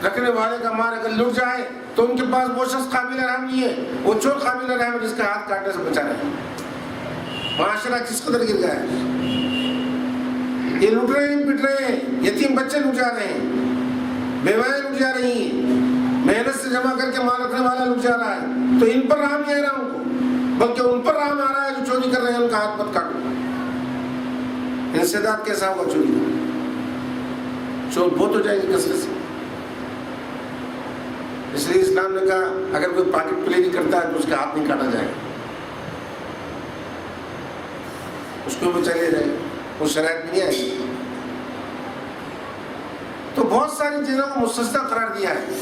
رکھنے والے کا مال اگر لٹ جائے تو ان کے پاس وہ شخص قابل رحم نہیں ہے، وہ چور قابل رحم ہے جس کا ہاتھ کاٹنے سے بچا رہا ہے۔ معاشرہ کس قدر گر گیا ہے، یہ لٹ رہے ہیں، پٹ رہے ہیں، یتیم بچے لٹ جا رہے ہیں، بیوائیں لٹ جا رہی ہیں، محنت سے جمع کر کے مال رکھنے والا لٹ جا رہا ہے، تو ان پر رحم نہیں آ رہا ان کو، بلکہ ان پر رحم آ رہا ہے جو چوری کر رہے ہیں، ان کا ہاتھ مت کاٹو۔ انسداد کیسا ہوگا چوری کا، چور بہت ہو جائے گی کثرت سے۔ اس لیے اسلام نے کہا اگر کوئی پاکٹ پلے نہیں کرتا ہے تو اس کا ہاتھ نہیں کاٹا جائے گا، اس کو بھی چلے جائے گا، وہ شرائط بھی نہیں آئے گی۔ تو بہت ساری چیزوں کو مستثنیٰ قرار دیا ہے،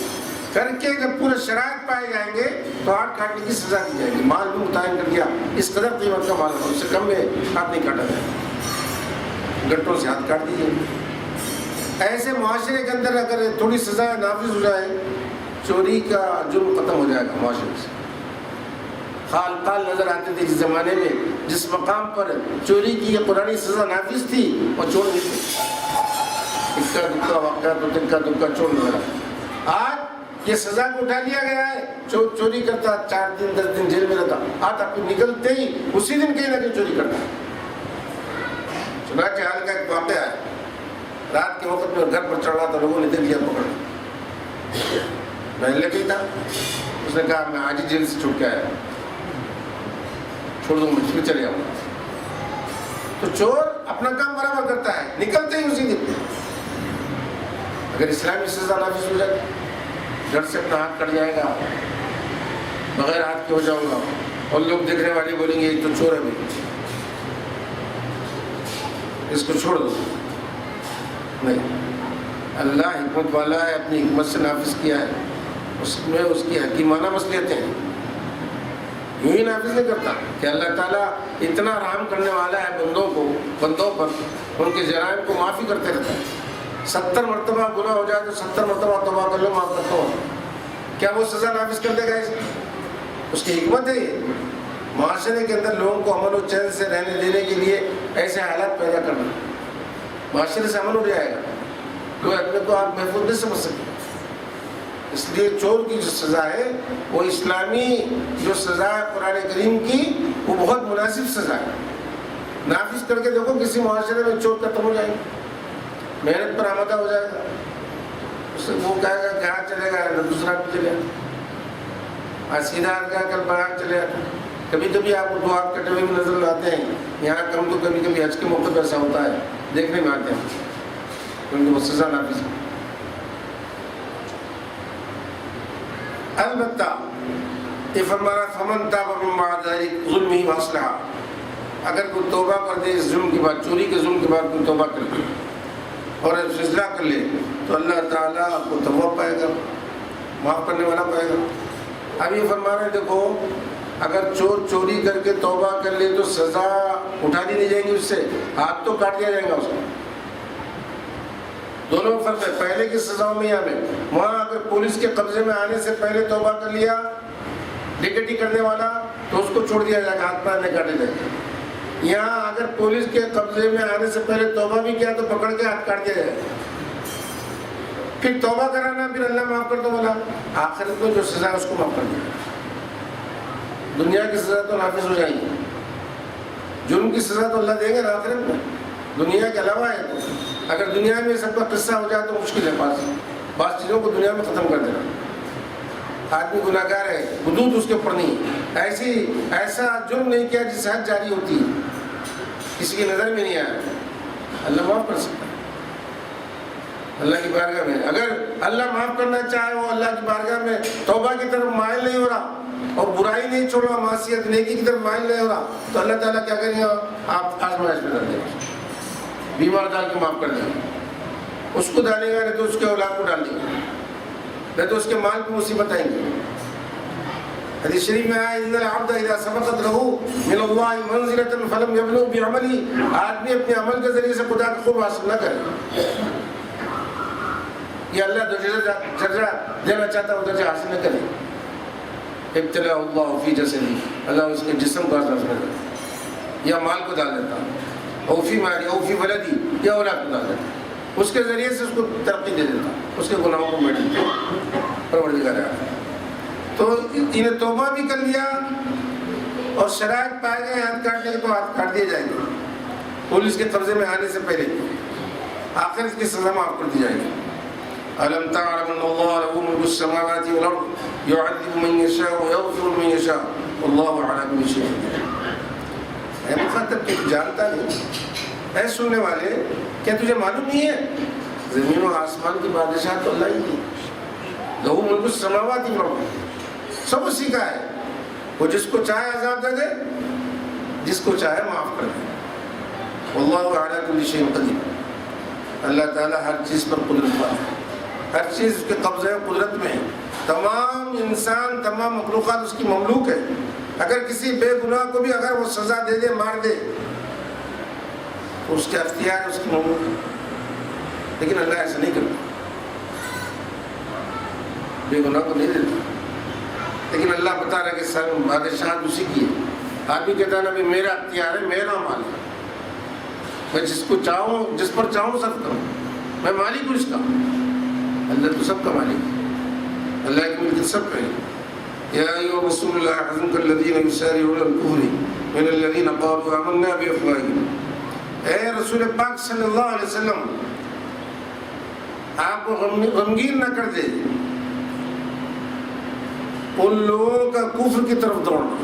کر کے جب پورے شرائط پائے جائیں گے تو ہاتھ کاٹنے کی سزا دی جائے گی۔ مال بھی متعین کر دیا، اس قدر قیمت کا مال ہے، اس سے کم میں ہاتھ نہیں کاٹا جائے گا، گٹوں سے ہاتھ کاٹ دیجیے۔ ایسے معاشرے کے اندر اگر تھوڑی سزا نافذ ہو جائے، چوری کا جرم ختم ہو جائے گا معاشرے سے۔ خال خال نظر آتے تھے اس زمانے میں، جس مقام پر چوری کی یہ قرآنی سزا نافذ تھی وہ چور نہیں تھے، اکا دکا واقعہ تو تکا دکا چور نظر آتا۔ آج یہ سزا کو اٹھا لیا گیا ہے، چوری کرتا 4 دن 10 دن جیل میں رہتا، آتا پھر نکلتے ہی اسی دن کہیں نہ کہیں چوری کرتا۔ چنانچہ حال کا ایک واقعہ ہے، رات کے وقت میں گھر پر چڑھ رہا تھا، لوگوں نے دیکھ لیا پکڑ، محلے کا ہی تھا، اس نے کہا میں آج ہی جیل سے چھوٹ کے آیا، چھوڑ دوں مجھ پھر چلے آؤں۔ تو چور اپنا کام برابر کرتا ہے، نکلتے ہی اسی دن اگر اسلامی سزا نافذ ہو جائے جڑ سے اپنا ہاتھ کٹ جائے گا، بغیر ہاتھ کے ہو جاؤں گا، اور لوگ دیکھنے والے بولیں گے یہ تو چور ہے بھائی، اس کو چھوڑ دو. نہیں، اللہ حکمت والا ہے، اپنی حکمت سے نافذ کیا ہے، اس میں اس کی حکیمانہ مصلحتیں ہیں. یوں ہی نافذ نہیں کرتا کہ اللہ تعالیٰ اتنا رحم کرنے والا ہے بندوں پر، ان کے جرائم کو معافی کرتے رہتا ہے. 70 مرتبہ گناہ ہو جائے تو 70 مرتبہ توبہ کر لو، معاف کرتا ہوں. کیا وہ سزا نافذ کر دے گا؟ اس کی حکمت ہے. یہ معاشرے کے اندر لوگوں کو امن و چین سے رہنے دینے کے لیے ایسے حالات پیدا کرنا، معاشرے سے امن اڑ جائے گا، لوگ اپنے کو آپ محفوظ نہیں سمجھ سکتے. اس لیے چور کی جو سزا ہے وہ اسلامی جو سزا ہے قرآن کریم کی، وہ بہت مناسب سزا ہے. نافذ کر کے دیکھو کسی معاشرے میں چور ختم ہو جائے گا، محنت پر آمادہ ہو جائے گا. اس سے وہ کہے گا کہاں چلے گا، دوسرا بھی چلے گا، آج سیدھا کا کل باہر چلے جاتا. کبھی کبھی آپ کو 2 ہاتھ کٹے ہوئے بھی نظر آتے ہیں یہاں، کم تو کبھی کبھی حج کے موقع پر ایسا ہوتا ہے، دیکھنے میں آتے ہیں، کیونکہ وہ سزا نافذ ہے. البتہ یہ فرمانا فمن تاب من بعد ذلک ظلمہ واصلح، اگر کوئی توبہ کر دے اس ظلم کے بعد، چوری کے ظلم کے بعد کوئی توبہ کر لے اور اصلاح کر لے تو اللہ تعالیٰ آپ کو توبہ پائے گا، معاف کرنے والا پائے گا. اب یہ فرما رہے ہیں دیکھو اگر چور چوری کر کے توبہ کر لے تو سزا اٹھا دی نہیں جائے گی، اس سے ہاتھ تو کاٹ دیا جائے گا اس کو. دونوں میں فرق ہے. پہلے کی سزاؤں میں یہاں میں وہاں اگر پولیس کے قبضے میں آنے سے پہلے توبہ کر لیا ڈکیٹی کرنے والا تو اس کو چھوڑ دیا جائے گا، ہاتھ پیر نہیں کاٹے جائے گا. یہاں اگر پولیس کے قبضے میں آنے سے پہلے توبہ بھی کیا تو پکڑ کے ہاتھ کاٹ دیا جائے گا. پھر توبہ کرانا، پھر اللہ معاف کر دو بولا، آخرت میں جو سزا ہے اس کو معاف کر دیا. دنیا کی سزا تو نافذ ہو جائے گی، جرم کی سزا تو اللہ دیں گے نا آخرت میں، دنیا کے علاوہ ہے. تو اگر دنیا میں سب کا قصہ ہو جائے تو مشکل ہے بعض چیزوں کو دنیا میں ختم کر دینا. آدمی گناہ گار ہے، حدود اس کے اوپر نہیں، ایسا جرم نہیں کیا جس سے حد جاری ہوتی ہے، کسی کی نظر میں نہیں آیا، اللہ معاف کر سکتا ہے اللہ کی بارگاہ میں. اگر اللہ معاف کرنا چاہے وہ اللہ کی بارگاہ میں توبہ کی طرف مائل نہیں ہو رہا اور برائی نہیں چھوڑ رہا، معصیت نیکی کی طرف مائل نہیں ہو رہا تو اللہ تعالیٰ کیا کریں گے؟ آپ آزمائش میں ڈال دیں گے، بیمار ڈال کے معاف کر دیں گے. اس کو ڈالیں گے نہیں تو اس کے اولاد کو ڈال دیں گے، نہیں تو اس کے مال کو مصیبت آئیں گے. حدیث شریف میں آیا ان العبد اذا سبقت له من الله منزلة فلم يبلغ بعمله، آدمی اپنے عمل کے ذریعے سے خدا کا قرب حاصل نہ کرے، یہ اللہ درجہ دینا چاہتا ہے وہ درجہ حاصل نہ کرے. ابتلاء اللہ فی جسدی، اللہ اس کے جسم کو آزمائش میں ڈالتا ہے، یا مال کو ڈال دیتا ہے، او فی مالی او فی ولدی، یا اولاد کو ڈال دیتا ہے، اس کے ذریعے سے اس کو ترقی دے دیتا، اس کے گناہوں کو مٹ دیتا پروردگار ہے. تو انہیں توبہ بھی کر لیا اور شرائط پائے گئے ہاتھ کاٹنے کے تو ہاتھ کاٹ دیے جائیں گے پولیس کے قبضے میں آنے سے پہلے، آخر اس کی سزا معاف کر دی جائے گی. أَلَمْ تَعْلَمْ أَنَّ اللَّهَ لَهُ مُلْكُ السَّمَاوَاتِ وَالْأَرْضِ يُعَذِّبُ مَن يَشَاءُ وَيَغْفِرُ لِمَن يَشَاءُ وَاللَّهُ عَلَىٰ كُلِّ شَيْءٍ قَدِيرٌ. اے مخاطب کہ جانتا نہیں، اے سننے والے کیا تجھے معلوم نہیں ہے زمین و آسمان کی بادشاہ تو اللہ ہی کی، لَهُ مُلْكُ السَّمَاوَاتِ وَالْأَرْضِ، سب اسی کا ہے. وہ جس کو چاہے عذاب دے دے، جس کو چاہے معاف کر دے. وَاللَّهُ عَلَىٰ كُلِّ شَيْءٍ قَدِيرٌ، اللہ تعالیٰ ہر چیز پر قدرت والا ہے، ہر چیز اس کے قبضے و قدرت میں ہے. تمام انسان، تمام مخلوقات اس کی مملوک ہے. اگر کسی بے گناہ کو بھی اگر وہ سزا دے دے، مار دے تو اس کے اختیار اس کی مملوک ہے، لیکن اللہ ایسا نہیں کرتا، بے گناہ کو نہیں دیتا. لیکن اللہ بتا رہا ہے کہ سر بادشاہ اسی کی ہے. آدمی کہتا ہے نا بھی میرا اختیار ہے، میرا مال ہے، میں جس کو چاہوں، جس پر چاہوں صرف کروں، میں مالک ہوں اس کا. اللہ تو سب کا مالک ہے، اللہ کی ملک سب کا ہے. یا ایھا رسول اللہ احزنک الذین یسارعون الکفر من الذین قالوا آمنا بافواہہم. اے رسول پاک صلی اللہ علیہ وسلم، آپ کو غمگین نہ کر دے ان لوگوں کا کفر کی طرف دوڑنا.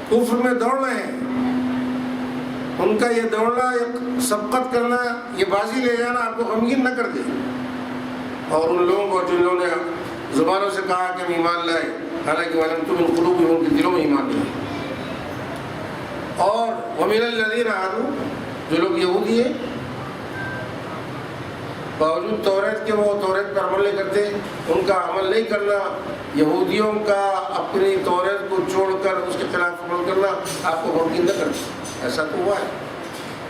کفر میں دوڑ رہے ہیں، ان کا یہ دوڑنا، یہ سبقت کرنا، یہ بازی لے جانا آپ کو غمگین نہ کر دے. اور ان لوگوں کو جنہوں نے زبانوں سے کہا کہ ہم ایمان لائے، حالانکہ وَلَمْ تُؤْمِنْ قُلُوبُهُمْ، ان کے دلوں میں ایمان نہیں. اور وَمِنَ الَّذِينَ هَادُوا، جو لوگ یہودی ہیں، باوجود توریت کے وہ توریت پر عمل نہیں کرتے، ان کا عمل نہیں کرنا، یہودیوں کا اپنی توریت کو چھوڑ کر اس کے خلاف عمل کرنا آپ کو غمگین نہ کرنا. ایسا تو ہوا ہے.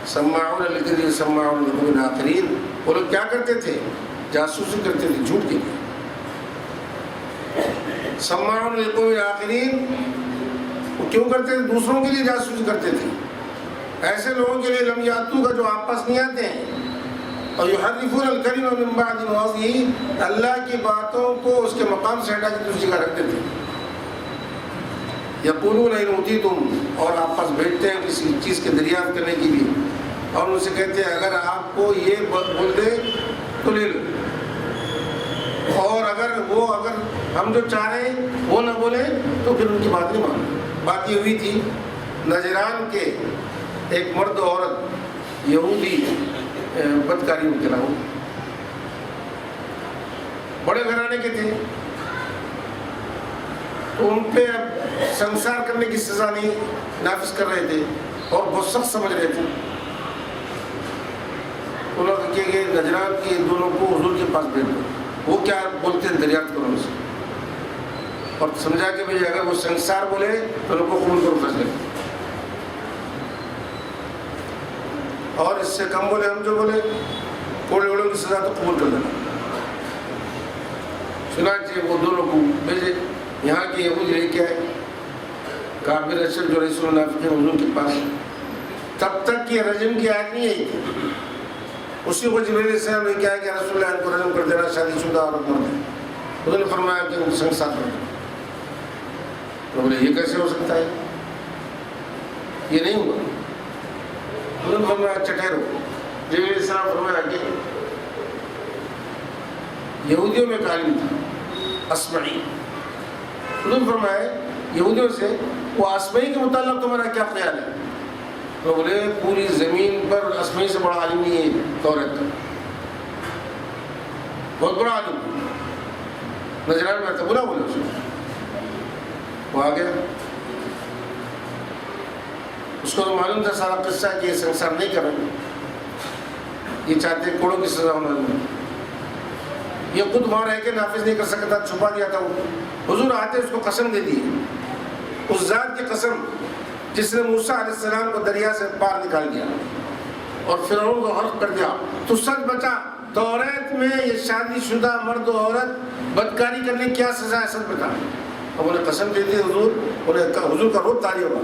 سماعون للکذب سماعون لقوم آخرین، وہ لوگ کیا کرتے تھے؟ جاسوسی کرتے تھے جھوٹ کے لیے. سماعون لقوم آخرین، وہ کیوں کرتے تھے؟ دوسروں کے لیے جاسوسی کرتے تھے. ایسے لوگوں کے لیے لم یاتو کا جو آپس نہیں آتے ہیں، اور یحرفون الکلم من بعد مواضعہ، اللہ کی باتوں کو اس کے مقام سے ہٹا کے دوسری جگہ رکھتے تھے. یقولون ان اوتیتم، اور آپس بیٹھتے ہیں کسی چیز کے دریافت کرنے کے لیے، اور ان سے کہتے ہیں اگر آپ کو یہ بول دے تو لے لو، اور اگر ہم جو چاہ رہے ہیں وہ نہ بولیں تو پھر ان کی بات نہیں مانو. بات یہ ہوئی تھی، نجران کے ایک مرد و عورت یہودی بدکاری مبتلا ہو، بڑے گھرانے کے تھے، تو ان پہ اب سنسار کرنے کی سزا نہیں نافذ کر رہے تھے اور بہت سخت سمجھ رہے تھے. انہوں نے کہا کہ نجران کے دونوں کو حضور کے پاس بھیج دو، وہ کیا بولتے ہیں دریافت کرو ان سے، اور سمجھا کہ بھائی اگر وہ سنسار بولے تو ان کو خون کرو فیصلے، اور اس سے کم بولے ہم جو بولے کوڑے وڑوں کی سزا تو قبول کر دینا. چنانچہ وہ دونوں کو بھیجے. یہاں کے یہودی لے کے آئے کافر اشر جو رئیس المنافقین حضور کے پاس. تب تک کہ رجم کی آیت نہیں آئی تھی. اسی کو جبریل علیہ السلام نے کہا کہ رسول اللہ ان کو رجم کر دینا، شادی شدہ عورت مرد ہے. انہوں نے فرمایا کہ ان سنگ ساتھ رکھو. تو بولے یہ کیسے ہو سکتا ہے، یہ نہیں ہوا. انہوں نے فرمایا اچھا ٹھہرو. جبریل علیہ السلام فرمایا کہ یہودیوں میں ایک عالم تھا اسمعی. انہوں نے فرمایا یہودیوں سے وہ اسمعی کے متعلق تمہارا کیا خیال ہے؟ تو بولے پوری زمین پر اسمعی سے بڑا عالم نہیں ہے توریت کا، بہت بڑا عالم نجران میں تھا. بولا اس کو، وہ آ گیا. اس کو تو معلوم تھا سارا قصہ کہ یہ سنسار نہیں کر رہے، یہ چاہتے کوڑوں کی سزا ہونا. یہ خود وہاں رہ کے نافذ نہیں کر سکتا، چھپا دیا تھا. وہ حضور آتے اس کو قسم دے دی، اس ذات کی قسم جس نے موسیٰ علیہ السلام کو دریا سے پار نکال دیا اور فرعون کو غرق کر دیا، تو سچ بچا. توریت میں یہ شادی شدہ مرد و عورت بدکاری کرنے کی کیا سزا ہے، سچ بتا. اب انہیں قسم دے دی حضور، انہیں کہا حضور کا روح طاری ہوگا.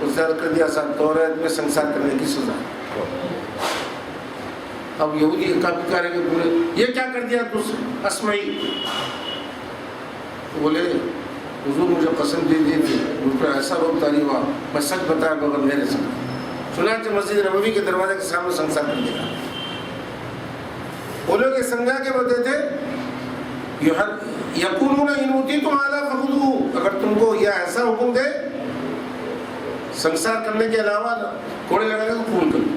اس نے کر دیا صاحب توریت میں سنسار کرنے کی سزا. اب یہودی کافی کریں گے پورے، یہ کیا کر دیا تو اسمعی. تو بولے حضور مجھے قسم دے دی تھی، مجھ پر ایسا روح طاری ہوا، میں سچ بتایا بغیر نہیں رہ سکتا. چنانچہ مسجد نبوی کے دروازے کے سامنے سنسار کر دیا. وہ لوگ یہ سمجھا کے بولتے تھے یقولون ان اوتیتم هذا فخذوه، اگر تم کو یہ ایسا حکم دے سنسار کرنے کے علاوہ کوڑے لگانے کو قبول کرو،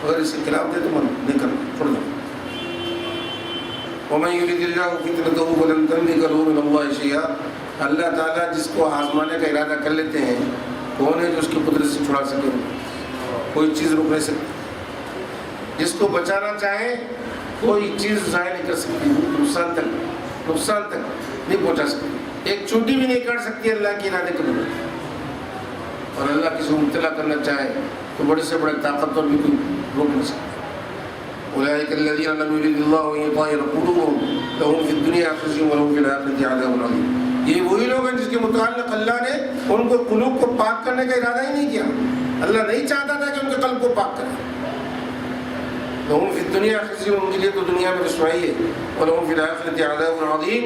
اگر اس کے خلاف دے تو نہیں کرنا، چھوڑ دو. ومن يريد الله فتنته فلن تملك له من الله شيئا. اللہ تعالیٰ جس کو آزمانے کا ارادہ کر لیتے ہیں، کون ہے جو اس کی قدرت سے چھڑا سکے؟ کوئی چیز روک نہیں سکتی. جس کو بچانا چاہے کوئی چیز ضائع نہیں کر سکتی، نقصان تک نہیں پہنچا سکتی. ایک چوٹی بھی نہیں کر سکتی اللہ کے ارادے کے بغیر. اور اللہ کسی کو مبتلا کرنا چاہے تو بڑے سے بڑے طاقتور بھی کوئی روک نہیں سکتا. اولئک الذین لم یرد اللہ ان یطہر قلوبهم لهم فی الدنیا خزی ولهم فی الآخرۃ عذاب عظیم. یہ وہی لوگ ہیں جس کے متعلق اللہ نے ان کو قلوب کو پاک کرنے کا ارادہ ہی نہیں کیا. اللہ نہیں چاہتا تھا کہ ان کے قلب کو پاک کرے. لهم فی الدنیا خزی، ان کے لیے تو دنیا میں رسوائی ہے، ولهم فی الآخرۃ عذاب عظیم،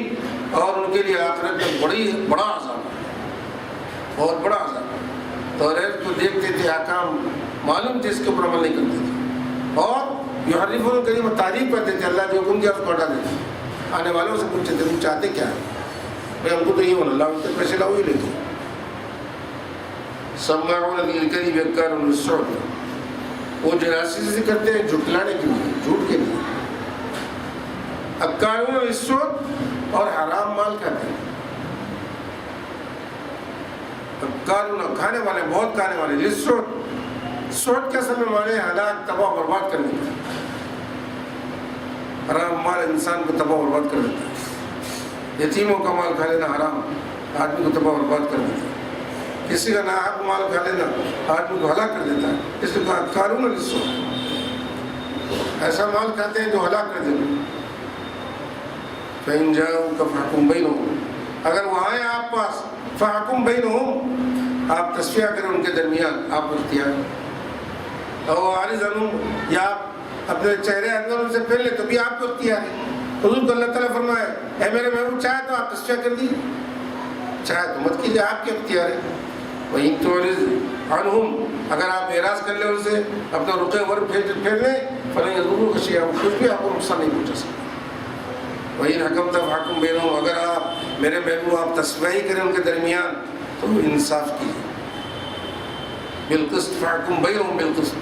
اور ان کے لیے آخرت میں بڑا عذاب ہے، بہت بڑا عذاب ہے. توریت کو دیکھتے تھے، احکام معلوم تھے، اس کے اوپر عمل نہیں کرتے تھے، اور یحرفون الکلم تعریف کرتے تھے. اللہ جو حکم دیا اس کو ہٹا دیتے. آنے والوں سے پوچھتے تھے تم چاہتے کیا ہے؟ بھائی ہم کو تو یہ ہونا، اللہ ان پیسے لاؤ ہی لیتے. سماعون للکذب اکارون للسحت. وہ جاسوسی کرتے ہیں جھٹلانے کے لیے، جھوٹ کے لیے. اکالون للسحت اور حرام مال کھاتے ہیں. اکالون کھانے والے، بہت کھانے والے. للسحت، سحت کا اصل میں معنی ہلاک، تباہ برباد کرنے کا. حرام مال انسان کو تباہ برباد کر دیتا ہے. یتیموں کا مال کھا لینا حرام آدمی کو تباہ برباد کر دیتا ہے. کسی کا ناحق مال کھا لینا آدمی کو ہلاک کر دیتا ہے. اس لیے کہا اکالون للسحت، ایسا مال کھاتے ہیں جو ہلاک کر دیتے. فَإِن جَاءُوكَ فَاحْكُم بَيْنَهُمْ، اگر وہ آئے آپ پاس، فَاحْكُم بَيْنَهُمْ، آپ تصفیہ کریں ان کے درمیان، آپ اختیار. اور عارض عنہم، یا آپ اپنے چہرے اندر ان سے پھیر لیں تو بھی آپ کو اختیار ہے. حضور کو اللہ تعالیٰ فرمائے اے میرے محبوب، چاہے تو آپ تصفیہ کر دیجیے، چاہے تو مت کیجیے، آپ کے اختیار ہے. وَإِن تُعْرِضْ عَنْهُمْ، اگر آپ اعراض کر لیں ان سے، اپنا رخ ور پھیر لیں، فَلَن يَضُرُّوكَ شَيْئًا، کچھ بھی آپ کو نقصان نہیں پہنچا سکتا. وَإِنْ حَكَمْتَ فَاحْكُم بَيْنَهُمْ، اگر آپ میرے محبوب آپ تصفیہ کریں ان کے درمیان تو انصاف کیجیے. بالقسط، فَاحْكُم بَيْنَهُمْ بالقسط،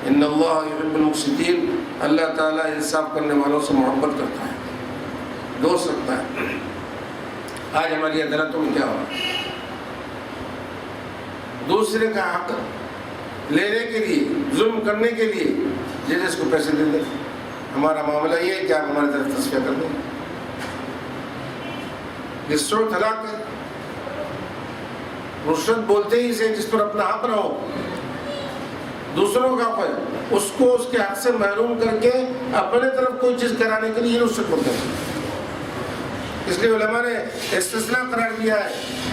ان اللہ يحب المقسطین، اللہ تعالیٰ انصاف کرنے والوں سے محبت کرتا ہے، دوست رکھتا ہے. آج ہماری عدالتوں میں کیا ہوا؟ دوسرے کا حق لینے کے لیے، ظلم کرنے کے لیے ججز کو پیسے دے دیں. ہمارا معاملہ یہ ہے کہ آپ ہماری طرف تصفیہ کر دیں. للسحت ہلاک ہے. رشوت بولتے ہی سے جس پر اپنا حق نہ ہو، دوسروں کا حق ہے، اس کو اس کے حق سے محروم کر کے اپنے طرف کوئی چیز کرانے کے لیے رشوت بولتے ہیں. اس لیے علماء نے استثناء قرار دیا ہے.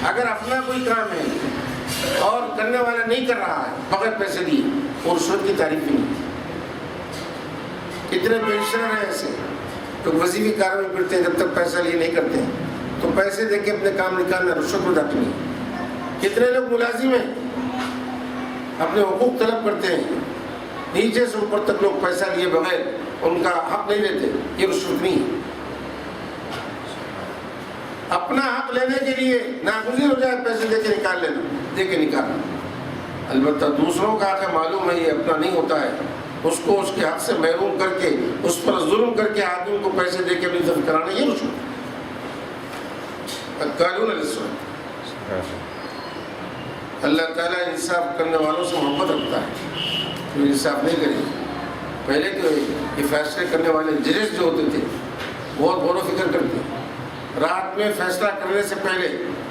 اگر اپنا کوئی کام ہے اور کرنے والا نہیں کر رہا ہے بغیر پیسے دیے، وہ رشوت کی تعریف ہی نہیں. کتنے پینشنر ہیں ایسے تو وظیفی کاروں میں پھرتے ہیں، جب تک پیسہ لیے نہیں کرتے ہیں تو پیسے دے کے اپنے کام نکالنا رشوت میں داخل نہیں. کتنے لوگ ملازم ہیں اپنے حقوق طلب کرتے ہیں، نیچے سے اوپر تک لوگ پیسہ لیے بغیر ان کا حق نہیں لیتے، یہ رشوت نہیں ہے. اپنا حق لینے کے لیے ناگزیر ہو جائے پیسے دے کے نکال لینا، دے کے نکالنا. البتہ دوسروں کا حق معلوم ہے یہ اپنا نہیں ہوتا ہے، اس کو اس کے حق سے محروم کر کے، اس پر ظلم کر کے آدمی کو پیسے دے کے اپنی طرف کرانا، یہ رشوت. اکالون للسحت. اللہ تعالیٰ انصاف کرنے والوں سے محبت رکھتا ہے، جو انصاف نہیں کرے. پہلے تو یہ فیصلے کرنے والے ججز جو ہوتے تھے بہت غور و فکر کرتے، رات میں فیصلہ کرنے سے پہلے،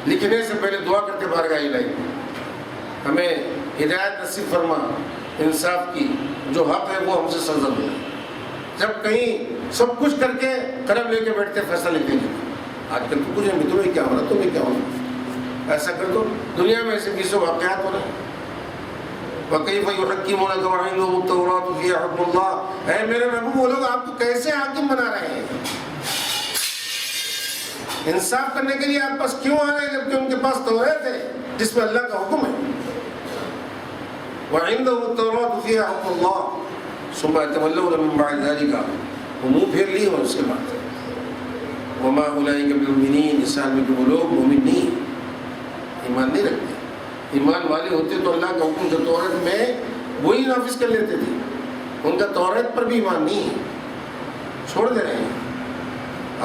لکھنے سے پہلے دعا کرتے بارگاہ الہی، ہمیں ہدایت نصیب فرما انصاف کی، جو حق ہے وہ ہم سے سرزد ہو. جب کہیں سب کچھ کر کے قلم لے کے بیٹھتے فیصلہ لکھنے کے لیے. آج کل تو کچھ نہیں، تمہیں کیا ہونا، تمہیں کیا ہونا، ایسا کر دو. دنیا میں ایسے بیسوں واقعات ہو رہے ہیں. وَكَيْفَ يُحَكِّمُونَكَ وَعِندَهُمُ التَّوْرَاةُ فِيهَا حُكْمُ اللَّهِ، اے میرے محبوب، وہ لوگ آپ کو کیسے حاکم بنا رہے ہیں؟ انصاف کرنے کے لیے آپ پاس کیوں آ رہے ہیں جبکہ ان کے پاس توریت ہے جس میں اللہ کا حکم ہے. وَعِندَهُمُ التَّوْرَاةُ فِيهَا حُكْمُ اللَّهِ ثُمَّ يَتَوَلَّوْنَ مِن بَعْدِ ذَلِكَ، وہ منہ پھیر لیے اور اس کے بعد وَمَا أُولَٰئِكَ بِالْمُؤْمِنِينَ، اس حال میں کہ وہ لوگ مومن نہیں ہیں، ایمان نہیں رکھتے. ایمان والے ہوتے تو اللہ کا حکم جو توریت میں وہی نافذ کر لیتے تھے. ان کا توریت پر بھی ایمان نہیں ہے، چھوڑ دے رہے ہیں.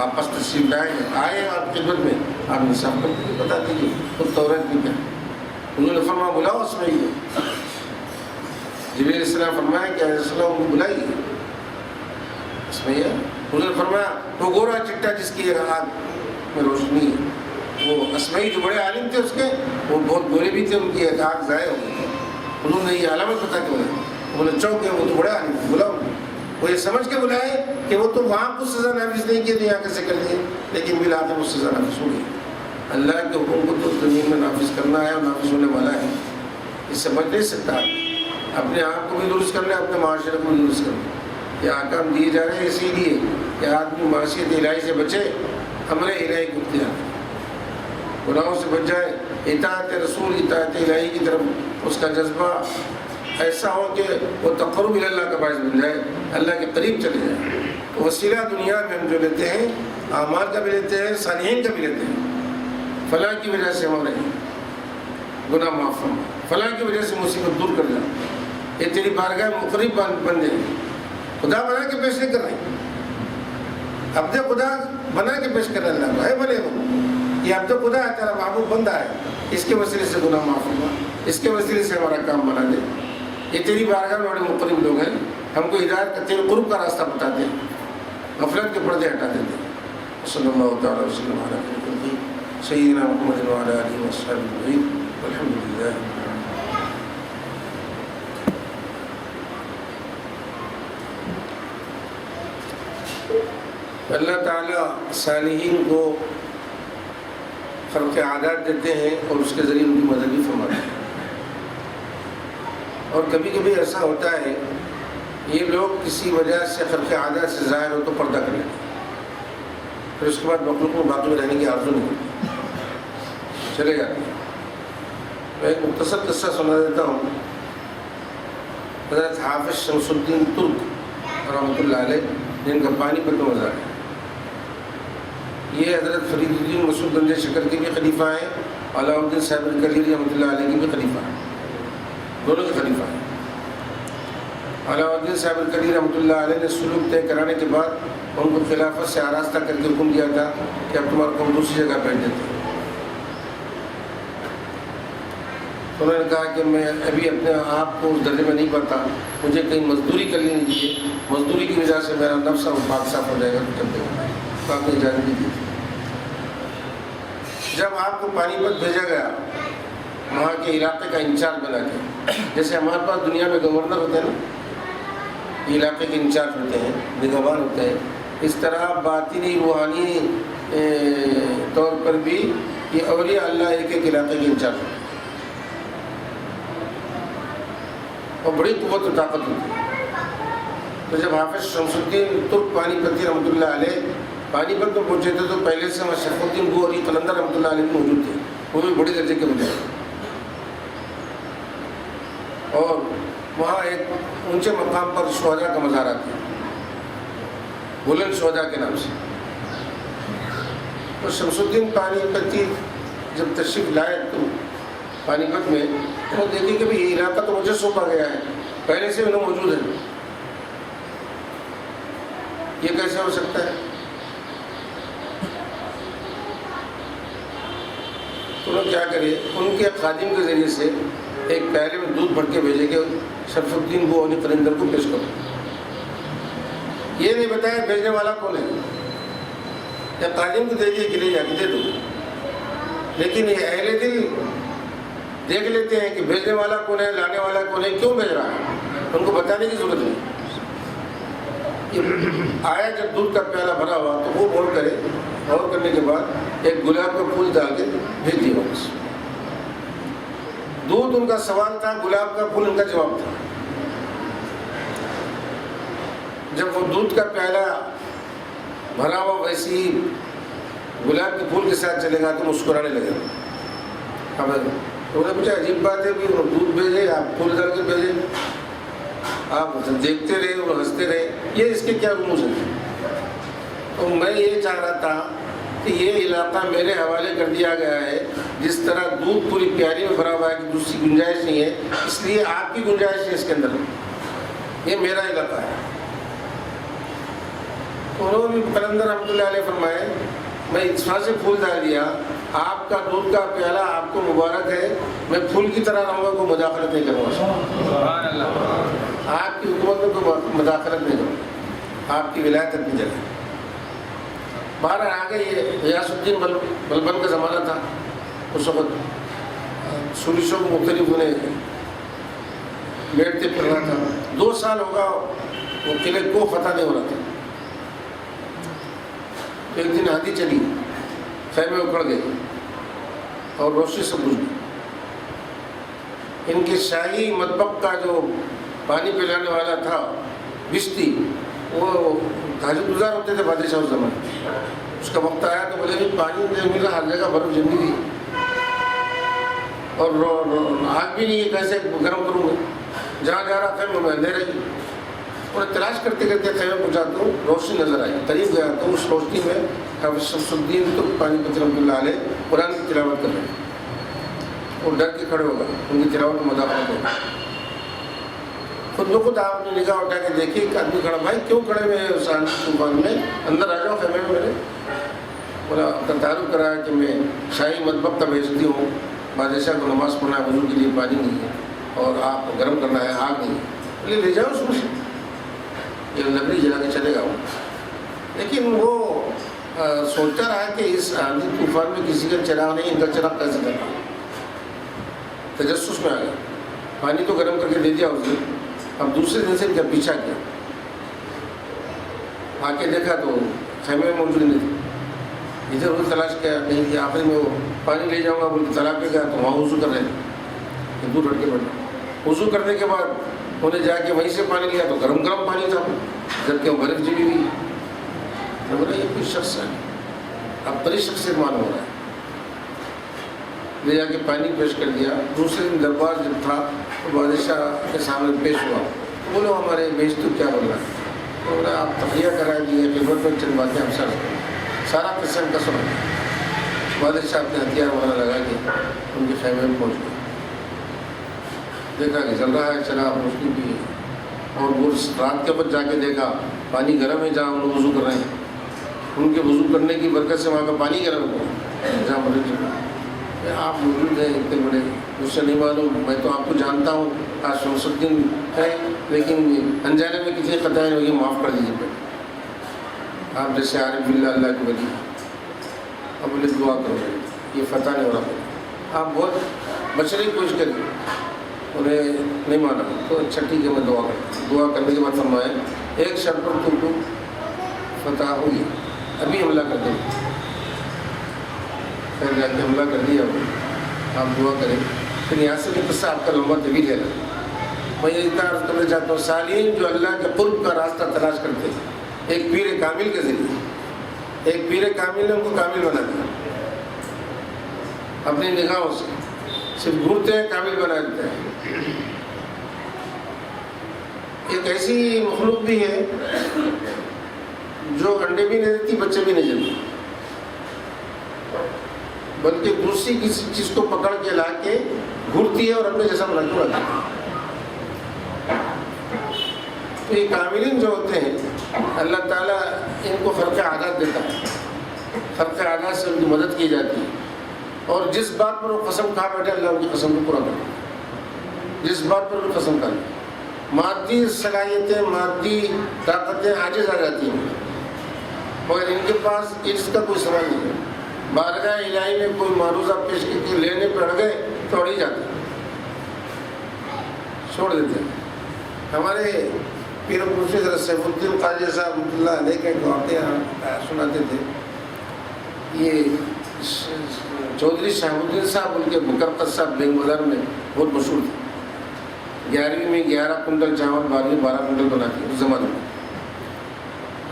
آپ پس تشریف لائے آئے آپ خدمت میں، آپ انصاف کر دیجیے، بتا دیجیے خود توریت میں کیا. انہوں نے فرمایا بلاؤ اسماعیل. جبریل علیہ السلام فرمایا کہ علیہ السلام ان کو بلائیے. اسماعیل انہوں نے فرمایا وہ گورا چٹا جس کی آنکھ میں روشنی ہے، وہ اسماعیل جو بڑے عالم تھے اس کے، وہ بہت گورے بھی تھے، ان کی ایک آنکھ ضائع ہو گئی. انہوں نے یہ علامت بتا کے بولا، انہوں نے چوک وہ تو بڑے عالم تھے، بلاؤ. وہ یہ سمجھ کے بلائے کہ وہ تو وہاں کچھ سزا نافذ نہیں کی تو یہاں کیسے کر دیے، لیکن بالآخر وہ سزا نافذ ہو گئی. اللہ کے حکم کو تو دنیا میں نافذ کرنا ہے اور نافذ ہونے والا ہے، اس سے بچ نہیں سکتا. اپنے آپ کو بھی درست کرنا ہے، اپنے معاشرے کو بھی درست کرنا. یہ احکام دیے جا رہے ہیں اسی لیے کہ آدمی معاشیت الہی سے بچے، امر الہی کو اختیار کرے، گناہوں سے بچ جائے، اطاعت رسول، اطاعت الہی کی طرف اس کا جذبہ ایسا ہو کہ وہ تقرب اللہ کا باعث بن جائے، اللہ کے قریب چلے جائے. وسیلہ دنیا میں ہم جو لیتے ہیں، اعمال کا بھی لیتے ہیں، صالحین کا بھی لیتے ہیں. فلاں کی وجہ سے ہمارے گناہ معاف ہوں، فلاں کی وجہ سے مصیبت دور کر جائے، یہ تیری بارگاہ میں مقرب بندے ہیں، خدا بنا کے پیش نہیں کر رہے، عبد خدا بنا کے پیش کر رہے اللہ کو، ہے بنے وہ یہ عبد خدا ہے، تیرا محبوب بندہ ہے، اس کے وسیلے سے گناہ معاف ہوا، اس کے وسیلے سے ہمارا کام بنا دے۔ یہ تیری بارگاہ میں بڑے مقرب لوگ ہیں، ہم کو ہدایت کا تیرے قرب کا راستہ بتاتے ہیں، غفلت کے پردے ہٹا دیتے ہیں۔ صلی اللہ تعالی وسلم علی سیدنا محمد وعلی آلہ وصحبہ اجمعین والحمد للہ۔ اللہ تعالیٰ صالحین کو خرق عادات دیتے ہیں اور اس کے ذریعے ان کی مدد بھی فرماتے ہیں، اور کبھی کبھی ایسا ہوتا ہے یہ لوگ کسی وجہ سے خرق عادات سے ظاہر ہو تو پردہ کر لیتے ہیں، پھر اس کے بعد مخلوق میں باقی میں رہنے کی آرزو نہیں ہوتی، چلے جاتے ہیں۔ میں ایک مختصر قصہ سنا دیتا ہوں۔ حضرت حافظ شمس الدین ترک رحمۃ اللہ علیہ، جن کا پانی پت میں مزار ہے، یہ حضرت فرید الدین مسعود گنج شکر کے بھی خلیفہ ہیں، علاء الدین صاحب الکلیری رحمۃ اللہ علیہ کے بھی خلیفہ ہیں، دونوں کے خلیفہ ہیں۔ علاء الدین صاحب الکلیری رحمۃ اللہ علیہ نے سلوک طے کرانے کے بعد ان کو خلافت سے آراستہ کر کے حکم دیا تھا کہ اب تمہارا قوم دوسری جگہ بھیج دیتے ہیں۔ انہوں نے کہا کہ میں ابھی اپنے آپ کو اس درجے میں نہیں پاتا، مجھے کہیں مزدوری کر لینی چاہیے، مزدوری کی وجہ سے میرا نفس اور پاک صاف ہو جائے گا، تو چلتے گا، تو آپ نے اجازت نہیں دی تھی۔ جب آپ کو پانی پت بھیجا گیا، وہاں کے علاقے کا انچارج بنا کے، جیسے ہمارے پاس دنیا میں گورنر ہوتے ہیں نا، علاقے کے انچارج ہوتے ہیں، نگہبان ہوتے ہیں، اس طرح باطنی روحانی طور پر بھی یہ اولیاء اللہ ایک ایک علاقے کے انچارج ہوتے ہیں، اور بڑی قوت و طاقت ہوتی ہے۔ تو جب حافظ شمس الدین ترک پانی پتی رحمۃ اللہ علیہ پانی پت میں پہنچے تھے تو پہلے سے وہاں شرف الدین گو علی قلندر رحمۃ اللہ علیہ موجود تھے، وہ بھی بڑے درجے کے بندے، اور وہاں ایک اونچے مقام پر شہداء کا مزار آتا ہے، بلند شہداء کے نام سے۔ تو شمس الدین پانی پتی جب تشریف لائے تو پانی پت میں، تو دیکھیں کہ یہ علاقہ تو مجھے سونپا گیا ہے، پہلے سے انہوں موجود ہے، یہ کیسے ہو سکتا ہے؟ تو انہوں کیا کرے، ان کے خادم کے ذریعے سے ایک پیالے میں دودھ بھر کے بھیجے کہ شرف الدین کو علی قلندر کو پیش کرو۔ یہ نہیں بتایا بھیجنے والا کون ہے، یا خادم کو دے دیے کہ لے جا کے دے دو، لیکن یہ اہل دل دیکھ لیتے ہیں کہ بھیجنے والا کون ہے، لانے والا کون ہے، کیوں بھیج رہا ہے، ان کو بتانے کی ضرورت نہیں۔ آیا جب دودھ کا پیالہ بھرا ہوا تو وہ غور کرے، غور کرنے کے بعد ایک گلاب کا پھول ڈال کے بھیج دیا واپس۔ دودھ ان کا سوال تھا، گلاب کا پھول ان کا جواب تھا۔ جب وہ دودھ کا پیالہ بھرا ہوا ویسے ہی گلاب کے پھول کے ساتھ چلے گا تو مسکرانے لگے۔ اب انہوں نے پوچھا عجیب بات ہے کہ دودھ بھیجے، آپ پھول ڈال کے بھیجے، آپ دیکھتے رہے اور ہنستے رہے، یہ اس کے کیا رموز ہیں؟ تو میں یہ چاہ رہا تھا کہ یہ علاقہ میرے حوالے کر دیا گیا ہے، جس طرح دودھ پوری پیاری میں بھرا ہوا ہے کہ دوسری گنجائش نہیں ہے، اس لیے آپ کی گنجائش ہے اس کے اندر، یہ میرا علاقہ ہے۔ انہوں نے قلندر رحمۃ اللہ علیہ فرمائے میں اتفاق سے پھول ڈال دیا، آپ کا دودھ کا پیالہ آپ کو مبارک ہے، میں پھول کی طرح رہوں گا، کوئی مداخلت نہیں کروں گا، آپ کی حکومت میں کوئی مداخلت نہیں کروں گا، آپ کی ولایت اپنی جگہ۔ باہر آگے یہ غیاث الدین بلبن کا زمانہ تھا، اس وقت سورشوں کو مختلف انہیں بیٹھتے پھر رہا تھا، 2 سال ہوگا وہ قلعے کو فتح نہیں ہو رہا تھا۔ ایک دن آندھی چلی، خیمے اکھڑ گئے اور روشنی سے بجھ گئی۔ ان کے شاہی مطبخ کا جو پانی پلانے والا تھا بشتی، وہ تہجد گزار ہوتے تھے بادشاہ اس زمانے، اس کا وقت آیا تو بولے پانی نہیں ملا، ہر جگہ برف جمی تھی اور آگ بھی نہیں ہے، کیسے گرم کروں گا، جہاں جا رہا خیمے میں اندھیرے ہی۔ انہیں تلاش کرتے کرتے خیمے پہنچا تو روشنی نظر آئی، قریب گیا تو اس روشنی میں حافظ شمس الدین ترک پانی پت رحمۃ اللہ علیہ قرآن کی تلاوت کر رہے، وہ ڈر کے کھڑے ہو گئے، ان کی تلاوت میں مداخلت ہو گئی۔ خود بخود آپ نے نگاہ اٹھا کے دیکھی ایک آدمی کھڑا، بھائی کیوں کھڑے ہوئے ہیں اس آندھی طوفان میں، اندر آ جاؤ خیمے میں میرے. بولا تعارف کرایا کہ میں شاہی مطبخ کا بھیجتی ہوں، بادشاہ کو نماز پڑھنا ہے، وضو کے لیے پانی نہیں ہے اور آپ کو گرم کرنا ہے، آگ نہیں ہے. بولے لے جاؤ اس میں سے، یہ لکڑی جلا کے چلے گا وہ. لیکن وہ سوچتا رہا کہ اس آندھی طوفان میں کسی کا چراغ نہیں، ان کا چراغ کیسے کرنا. تجسس میں آ گیا، پانی تو گرم کر کے دے دیا اس نے. اب دوسرے دن سے ان کا پیچھا کیا، آ کے دیکھا تو خیمے میں موجود نہیں تھے. ادھر ادھر تلاش کیا نہیں کیا، آخر میں وہ پانی لے جاؤں گا بول کے تالاب پہ گیا تو وہاں وضو کر رہے تھے، دور ہٹ کے بیٹھا. وضو کرنے کے بعد انہیں جا کے وہیں سے پانی لیا تو گرم گرم پانی تھا، جبکہ وہ برف جمی ہوئی. تو بولا یہ کوئی شخص ہے، اب بڑی شخصیت معلوم ہو رہا ہے. لے جا کے پانی پیش کر دیا. دوسرے دن دربار جب تھا تو بادشاہ کے سامنے پیش ہوا. بولو ہمارے بیچ تو کیا بول رہا ہے. تو بولا آپ تخلیہ کرا دیے، خدمت میں چند باتیں ہم سارا قصہ کا سنا. بادشاہ اپنے ہتھیار وغیرہ لگا کے ان کے خیمے میں پہنچ گئے. دیکھا کہ چل رہا ہے، چلا روشنی بھی ہے. اور وہ رات کے بعد جا کے دیکھا پانی گرم ہے جہاں ہم لوگ وضو کر رہے ہیں. ان کے وضو کرنے کی برکت سے وہاں کا پانی گرم ہوا جہاں مرے چلا. آپ موجود ہیں اتنے بڑے، مجھ سے نہیں معلوم، میں تو آپ کو جانتا ہوں، آج شمس الدین ہے لیکن انجانے میں کتنی خطائیں ہوگی، معاف کر دیجیے پہلے. آپ جیسے عارف باللہ اللہ کی ولی. اب بولے دعا کرو، یہ فتح نہیں ہو رہا. آپ بہت بچنے کی کوشش کریں. انہیں نہیں مانا تو اچھا ٹھیک ہے میں دعا کرتا. دعا کرنے کے بعد فرمایا ایک شرط پر تم کو فتح ہوئی، ابھی حملہ کر دیں. پھر جا کے حملہ کر دیا. آپ دعا کریں. پھر یہاں سے بھی قصہ آپ کا لمبا طویل ہے. میں یہ اتنا عرض کرنا چاہتا ہوں، صالحین جو اللہ کے قرب کا راستہ تلاش کرتے ہیں ایک پیر کامل کے ذریعے، ایک پیر کامل نے ان کو کامل بنا دیا. اپنی نگاہوں سے صرف گھورتے ہیں، کامل بنا دیتے ہیں. ایک ایسی مخلوق بھی ہے جو انڈے بھی نہیں دیتی، بچے بھی نہیں جلتے، بلکہ دوسری کسی چیز کو پکڑ کے لا کے گھورتی ہے اور اپنے جیسا بنا کے رکھتی ہے. تو یہ کاملین جو ہوتے ہیں اللہ تعالیٰ ان کو خرق عادات دیتا ہے، خرق عادات سے ان کی مدد کی جاتی ہے. اور جس بات پر وہ قسم کھا بیٹھے اللہ ان کی قسم کو پورا کرتا ہے. جس بات پر وہ قسم کھا لے، مادی صلاحیتیں، مادی طاقتیں عاجز آ جاتی ہیں، مگر ان کے پاس اس کا کوئی سوال نہیں ہے. بارگاہ الہی میں کوئی معروضہ پیش کے لینے پہ اڑ گئے تو اڑ ہی جاتے ہیں، چھوڑ دیتے ہیں. ہمارے پیر مفتی حضرت سیف الدین قاضی صاحب رحمۃ اللہ علیہ کے واقعہ سناتے تھے. یہ چودھری شہاب الدین صاحب ان کے مکرقت صاحب بینگ بازار میں بہت مشہور تھے. 11ویں میں 11 کنٹل چاول، 12ویں 12 کنٹل بناتے اس زمانے میں.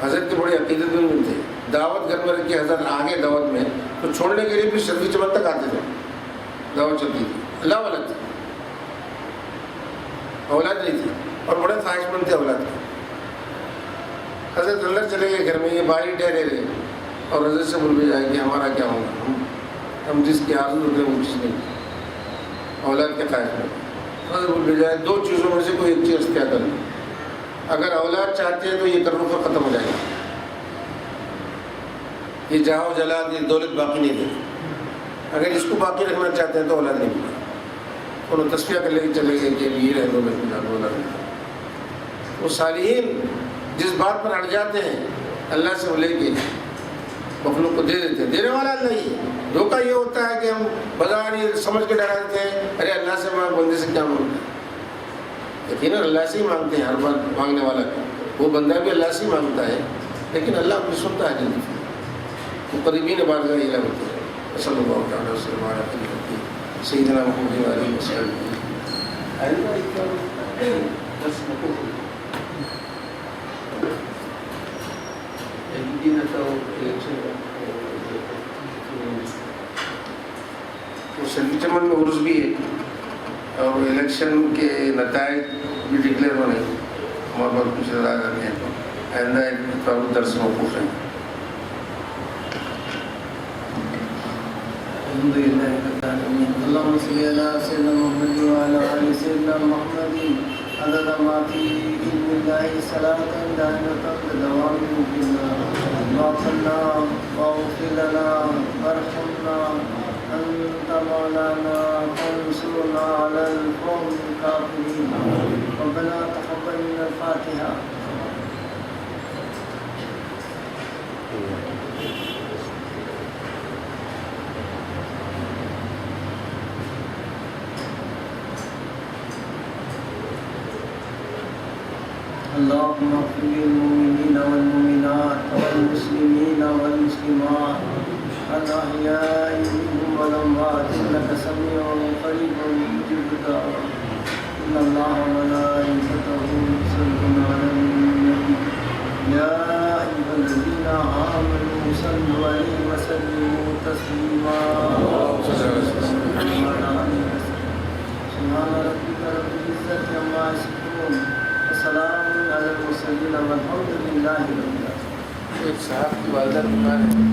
حضرت کے بڑے عقیدت مند تھے. دعوت گھر میں رکھ کے حضرت آگے دعوت میں تو چھوڑنے کے لیے بھی شرفی چمن تک آتے تھے. دعوت چلتی تھی. اللہ والا تھے، اولاد نہیں تھی اور بڑے خواہش مند تھے اولاد کے. حضرت اللہ چلے گئے گھر میں، یہ بھائی ٹھہرے رہے اور حضرت سے بول بھی جائے کہ ہمارا کیا ہوگا، ہم جس کی آرزو ہوتے ہیں وہ چیز نہیں، اولاد کے خواہش میں. حضرت بول بھی جائے دو چیزوں میں سے کوئی ایک چیز اختیار کر لیں. اگر اولاد چاہتے ہیں تو یہ تکلف ختم ہو جائے گا، یہ جاؤ جلال، یہ دولت باقی نہیں دے. اگر اس کو باقی رکھنا چاہتے ہیں تو اولاد نہیں ملے. انہوں نے تصفیہ کر لے کے چلے گئے کہ یہ رہ دو میں. وہ صالحین جس بات پر اڑ جاتے ہیں اللہ سے وہ لے کے مخلوق کو دے دیتے ہیں. دینے والا اللہ ہی. دھوکہ یہ ہوتا ہے کہ ہم بازار یہ سمجھ کے ڈرا دیتے ہیں ارے اللہ سے مانگ، بندے سے کیا مانگتے ہیں. یقیناً اللہ سے ہی مانگتے ہیں. ہر بار مانگنے والا وہ بندہ بھی اللہ سے ہی مانگتا ہے، لیکن اللہ بھی سنتا ہے جلدی. وہ قریبین بارگاہ الہ ہوتے ہیں. صلی اللہ تعالیٰ وسلم علی سیدنا محمد علیہ وسلم. شرفی چمن میں عرس بھی ہے اور الیکشن کے نتائج بھی ڈکلیئر ہونے ہمارے پاس کچھ نظر آ جاتے ہیں تو آئندہ ایک درس موقوف ہے. الحمد لله رب العالمين. اللهم صل على سيدنا محمد وعلى ال سيدنا محمد عدد ما في علم الله صلاة دائمة بدوام ملكنا ما قلنا واغفر لنا وارحمنا أنت مولانا فانصرنا على القوم الكافرين ربنا تقبل منا الفاتحة. اللهم اغفر للمؤمنين والمؤمنات والمسلمين والمسلمات الأحياء منهم والأموات إنك سميع قريب مجيب الدعوات. إن الله وملائكته يصلون على النبي يا أيها الذين آمنوا صلوا عليه وسلموا تسليما. سبحان ربك رب العزة عما يصفون وسلام على المرسلين والحمد لله رب العالمين. ایک صاحب کی والدہ بیمار ہے.